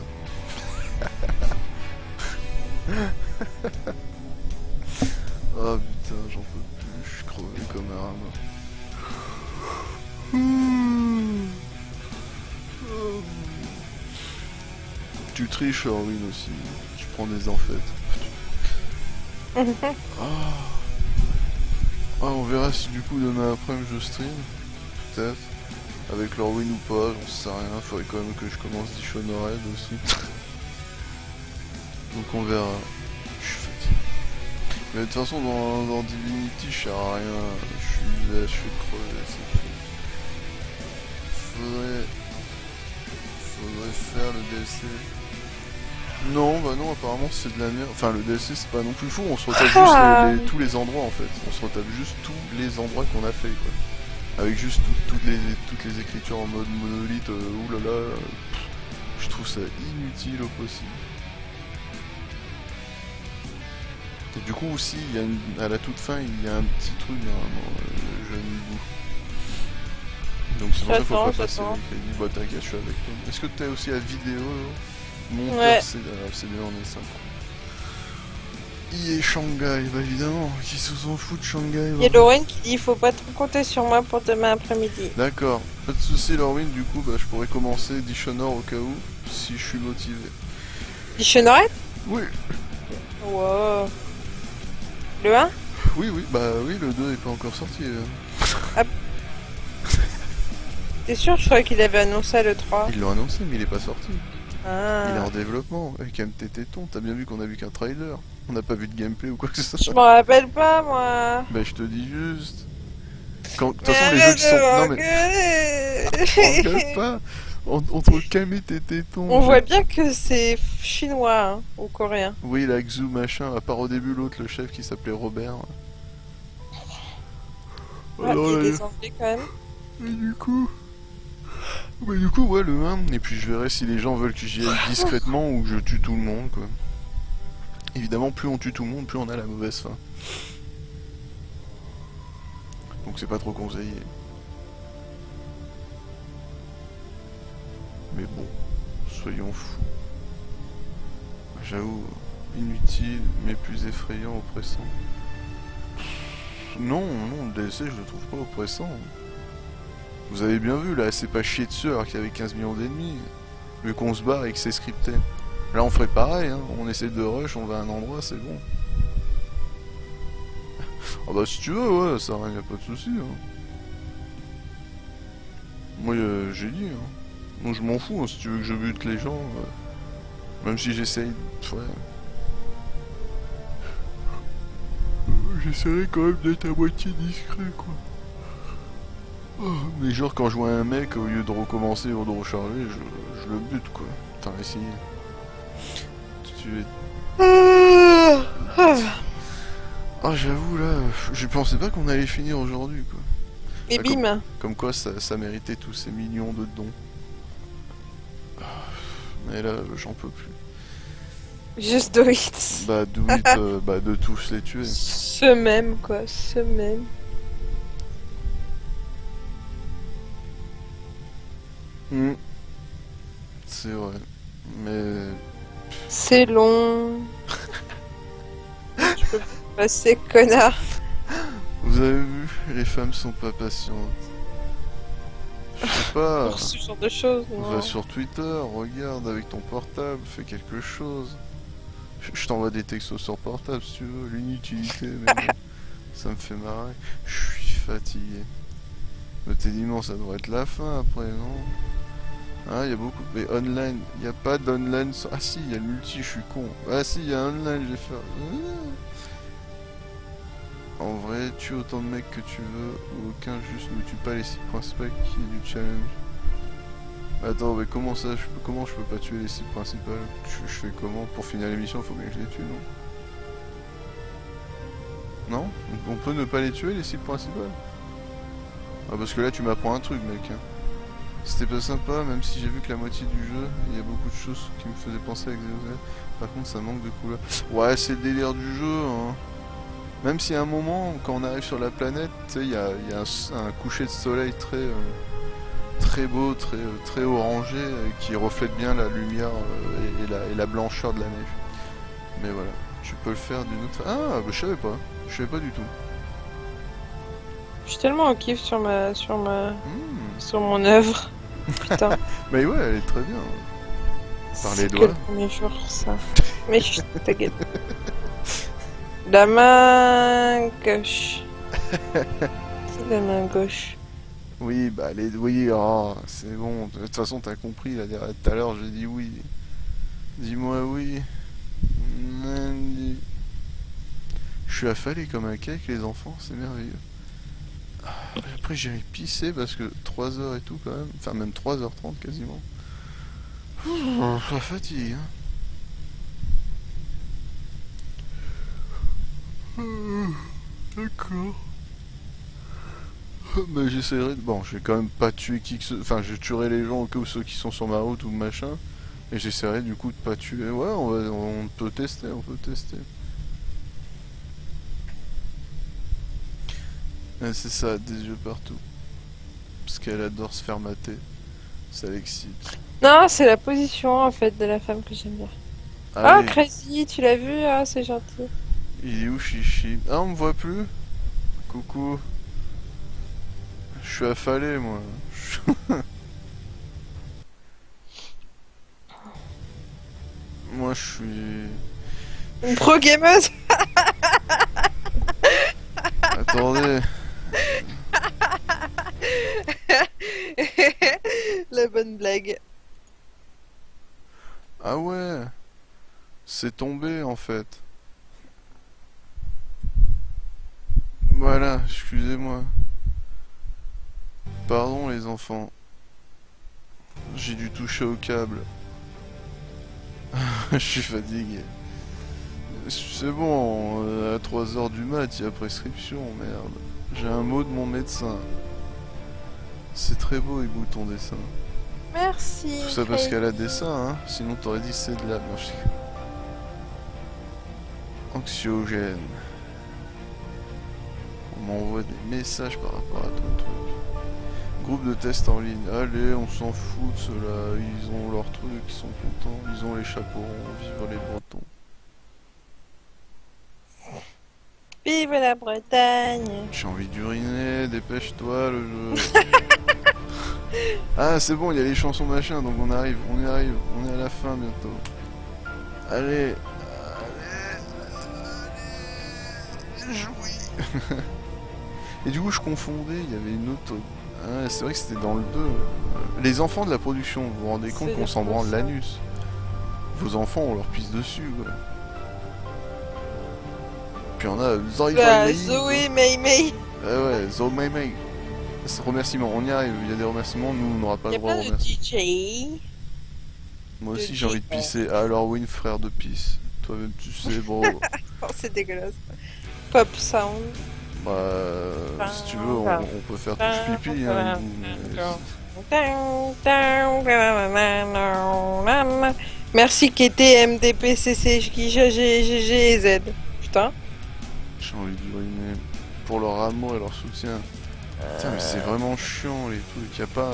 Oh putain, j'en peux plus, je suis crevé comme un rame. Tu triches, Orwin aussi. Tu prends des amphètes. On verra si du coup demain après-midi je stream. Peut-être. Avec l'Orwin ou pas, j'en sais rien. Faudrait quand même que je commence Dishonored aussi. Donc on verra. Je suis fatigué. Mais de toute façon dans Divinity je sers à rien. Je suis là, je fais crever, c'est fou. Faudrait faire le DLC. Non, bah non, apparemment c'est de la merde. Enfin, le DLC c'est pas non plus fou, on se retape juste tous les endroits en fait. On se retape juste tous les endroits qu'on a fait quoi. Avec juste toutes les écritures en mode monolithe, oulala. Je trouve ça inutile au possible. Et du coup aussi, à la toute fin, il y a un petit truc normalement, le jeune hibou. Donc c'est pour ça qu'il faut pas passer les crédits. Bah t'inquiète, je suis avec toi. Est-ce que t'as aussi la vidéo monteur? Ouais. C'est bien, on est sympa. Il est Shanghai, bah évidemment, qui se s'en fout de Shanghai. Il y a Lorraine qui dit faut pas trop compter sur moi pour demain après-midi. D'accord, pas de soucis Lorwin, du coup bah, je pourrais commencer Dishonored au cas où, si je suis motivé. Dishonored? Oui. Wow. Le 1? Oui, bah oui, le 2 est pas encore sorti. T'es sûr? Je croyais qu'il avait annoncé le 3. Ils l'ont annoncé, mais il est pas sorti. Ah. Il est en développement, avec MTT Ton, t'as bien vu qu'on a vu qu'un trailer. On n'a pas vu de gameplay ou quoi que ce soit. Je m'en rappelle pas, moi. Bah je te dis juste. De toute façon, les jeux qui sont. Non mais. Engueule pas. Entre Cam et tes tétons. On voit bien que c'est chinois hein, ou coréen. Oui, la Xu machin, à part au début l'autre, le chef qui s'appelait Robert. Ah, il y a des anglais quand même. Et du coup. Bah du coup ouais le 1, et puis je verrai si les gens veulent que j'y aille discrètement ou que je tue tout le monde quoi. Évidemment plus on tue tout le monde, plus on a la mauvaise fin. Donc c'est pas trop conseillé. Mais bon, soyons fous. J'avoue, inutile, mais plus effrayant, oppressant. Non, le DLC je le trouve pas oppressant. Vous avez bien vu, là, c'est pas chier dessus alors qu'il y avait 15 millions d'ennemis. Vu qu'on se barre et que c'est scripté. Là, on ferait pareil, hein. On essaie de rush, on va à un endroit, c'est bon. Ah bah, si tu veux, ouais, ça, y a pas de soucis. Hein. Moi, j'ai dit, hein. Moi, je m'en fous, hein, si tu veux que je bute les gens. Même si j'essaye, ouais. J'essaierai quand même d'être à moitié discret, quoi. Mais genre quand je vois un mec, au lieu de recommencer ou de recharger, je le bute quoi. Enfin essayer. Tu es... Ah j'avoue là, je pensais pas qu'on allait finir aujourd'hui quoi. Et bim. Comme quoi ça méritait tous ces millions de dons. Mais là j'en peux plus. Just do it. Bah, do it, bah, de tous les tuer. Ce même, quoi, ce même. C'est vrai. Mais... C'est long. Je peux passer, connard. Vous avez vu, les femmes sont pas patientes. Je sais pas. Pour ce genre de choses, non. Va sur Twitter, regarde avec ton portable, fais quelque chose. Je t'envoie des textos sur portable si tu veux, l'inutilité, mais bon, ça me fait marrer. Je suis fatigué. Mais t'es dit non, ça devrait être la fin après, non? Ah, il y a beaucoup. Mais online, il n'y a pas d'online. Ah si, il y a le multi, je suis con. Ah si, il y a online, j'ai fait. En vrai, tue autant de mecs que tu veux, ou aucun, juste ne tue pas les 6 principaux qui est du challenge. Attends, mais comment ça, comment je peux pas tuer les 6 principales? Je fais comment? Pour finir l'émission, faut bien que je les tue, non? Non? On peut ne pas les tuer, les 6 principales? Ah, parce que là, tu m'apprends un truc, mec. C'était pas sympa, même si j'ai vu que la moitié du jeu, il y a beaucoup de choses qui me faisaient penser à Xeozer. Par contre, ça manque de couleurs. Ouais, c'est le délire du jeu, hein. Même si à un moment, quand on arrive sur la planète, tu sais, il y a un coucher de soleil très beau, très orangé, qui reflète bien la lumière et la blancheur de la neige. Mais voilà, tu peux le faire d'une autre façon. Ah, bah, je savais pas du tout. Je suis tellement au kiff sur mon œuvre. Putain. Mais ouais, elle est très bien. Par les C'est doigts. que le premier jour, ça. Mais chut, ta gueule. La main gauche. C'est la main gauche. Oui, bah oui, oh, c'est bon. De toute façon, t'as compris. Là, tout à l'heure, j'ai dit oui. Dis-moi oui. Je suis affalé comme un cake, les enfants. C'est merveilleux. Après, j'irai pisser parce que 3 heures et tout quand même. Enfin, même 3h30 quasiment. Ça fatigue, hein. D'accord. Bah j'essaierai de... Bon, je vais quand même pas tuer qui que ce... Enfin, je tuerai les gens que ceux qui sont sur ma route ou machin. Et j'essaierai du coup de pas tuer... Ouais, on peut tester, Ouais, c'est ça, des yeux partout. Parce qu'elle adore se faire mater. Ça l'excite. Non, c'est la position en fait de la femme que j'aime bien. Allez. Ah, Crazy, tu l'as vu? Ah, c'est gentil. Il est où, Chichi? Ah, on me voit plus? Coucou. Je suis affalé, moi. Moi, je suis... Une pro-gameuse. Attendez. La bonne blague. Ah ouais. C'est tombé, en fait. Voilà, excusez-moi. Pardon, les enfants. J'ai dû toucher au câble. Je suis fatigué. C'est bon, à 3h du mat, il y a prescription, merde. J'ai un mot de mon médecin. C'est très beau, Ibou, ton dessin. Merci. Tout ça parce qu'elle a dessin, hein. Sinon t'aurais dit c'est de la... Anxiogène. On m'envoie des messages par rapport à ton truc. Groupe de test en ligne. Allez, on s'en fout de ceux-là. Ils ont leur truc, ils sont contents. Ils ont les chapeaux ronds. Vive les Bretons. Vive la Bretagne. J'ai envie d'uriner. Dépêche-toi, le jeu. Ah, c'est bon, il y a les chansons machin, donc on y arrive. On est à la fin bientôt. Allez. Jouis. Et du coup, je confondais. Il y avait une autre... Ah, c'est vrai que c'était dans le 2. Les enfants de la production, vous vous rendez compte qu'on s'en branle l'anus. Vos enfants, on leur pisse dessus, quoi. Puis on a Zoé Mei Mei. Ouais, Zoé Mei Mei. Remerciements, on y arrive, il y a des remerciements, nous on n'aura pas le droit de remercier. Moi aussi j'ai envie de pisser. Alors Win, frère de pisse. Toi-même tu sais, bro. Oh, c'est dégueulasse. Pop sound. Bah, si tu veux, on peut faire touche pipi, hein. Merci KT, MDP, CC, GG et Z. Putain. J'ai envie de brûler pour leur amour et leur soutien. Putain, mais c'est vraiment chiant les trucs. Y a pas.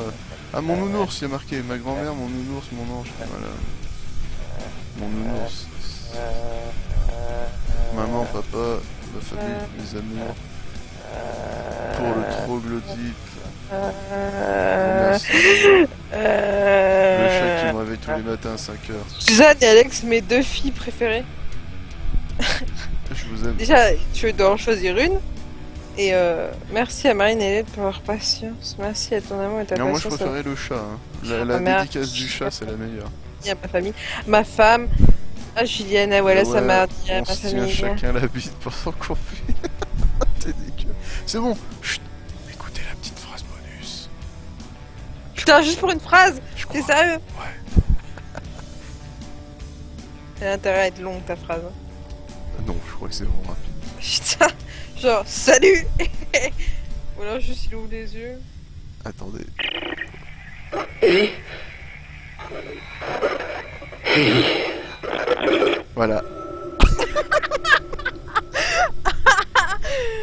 Ah, mon nounours, il y a marqué. Ma grand-mère, mon nounours, mon ange. Voilà. Mon nounours. Maman, papa, ma famille, mes amours. Pour le troglodyte. Merci. Le chat qui me réveille tous les matins à 5h. Suzanne et Alex, mes 2 filles préférées. Je vous aime. Déjà, tu dois en choisir une. Et merci à Marine et Hélène pour leur patience. Merci à ton amour et ta Non, moi je patience. préférais le chat. Hein. La mère. dédicace du chat, c'est la meilleure. À ma famille, ma femme, à Julienne, à Wallace, à Mardi, à On ma se tient famille. chacun la bite pendant qu'on fait. T'es dégueu. C'est bon. Chut. Écoutez la petite phrase bonus. Putain, juste pour une phrase. T'es sérieux? Ouais. Elle a intérêt à être longue ta phrase. Non, je crois que c'est vraiment rapide. Putain, genre salut. Ou alors juste il ouvre les yeux. Attendez. Voilà.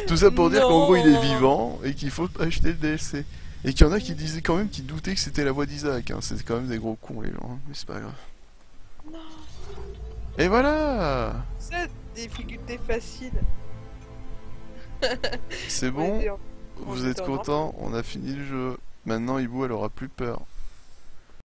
Tout ça pour dire qu'en gros il est vivant et qu'il faut acheter le DLC. Et qu'il y en a qui disaient quand même qu'ils doutaient que c'était la voix d'Isaac. Hein. C'est quand même des gros cons les gens, hein. Mais c'est pas grave. Non. Et voilà. C'est difficulté facile. C'est bon. Ouais, Vous êtes contents, on a fini le jeu. Maintenant Ibu elle aura plus peur.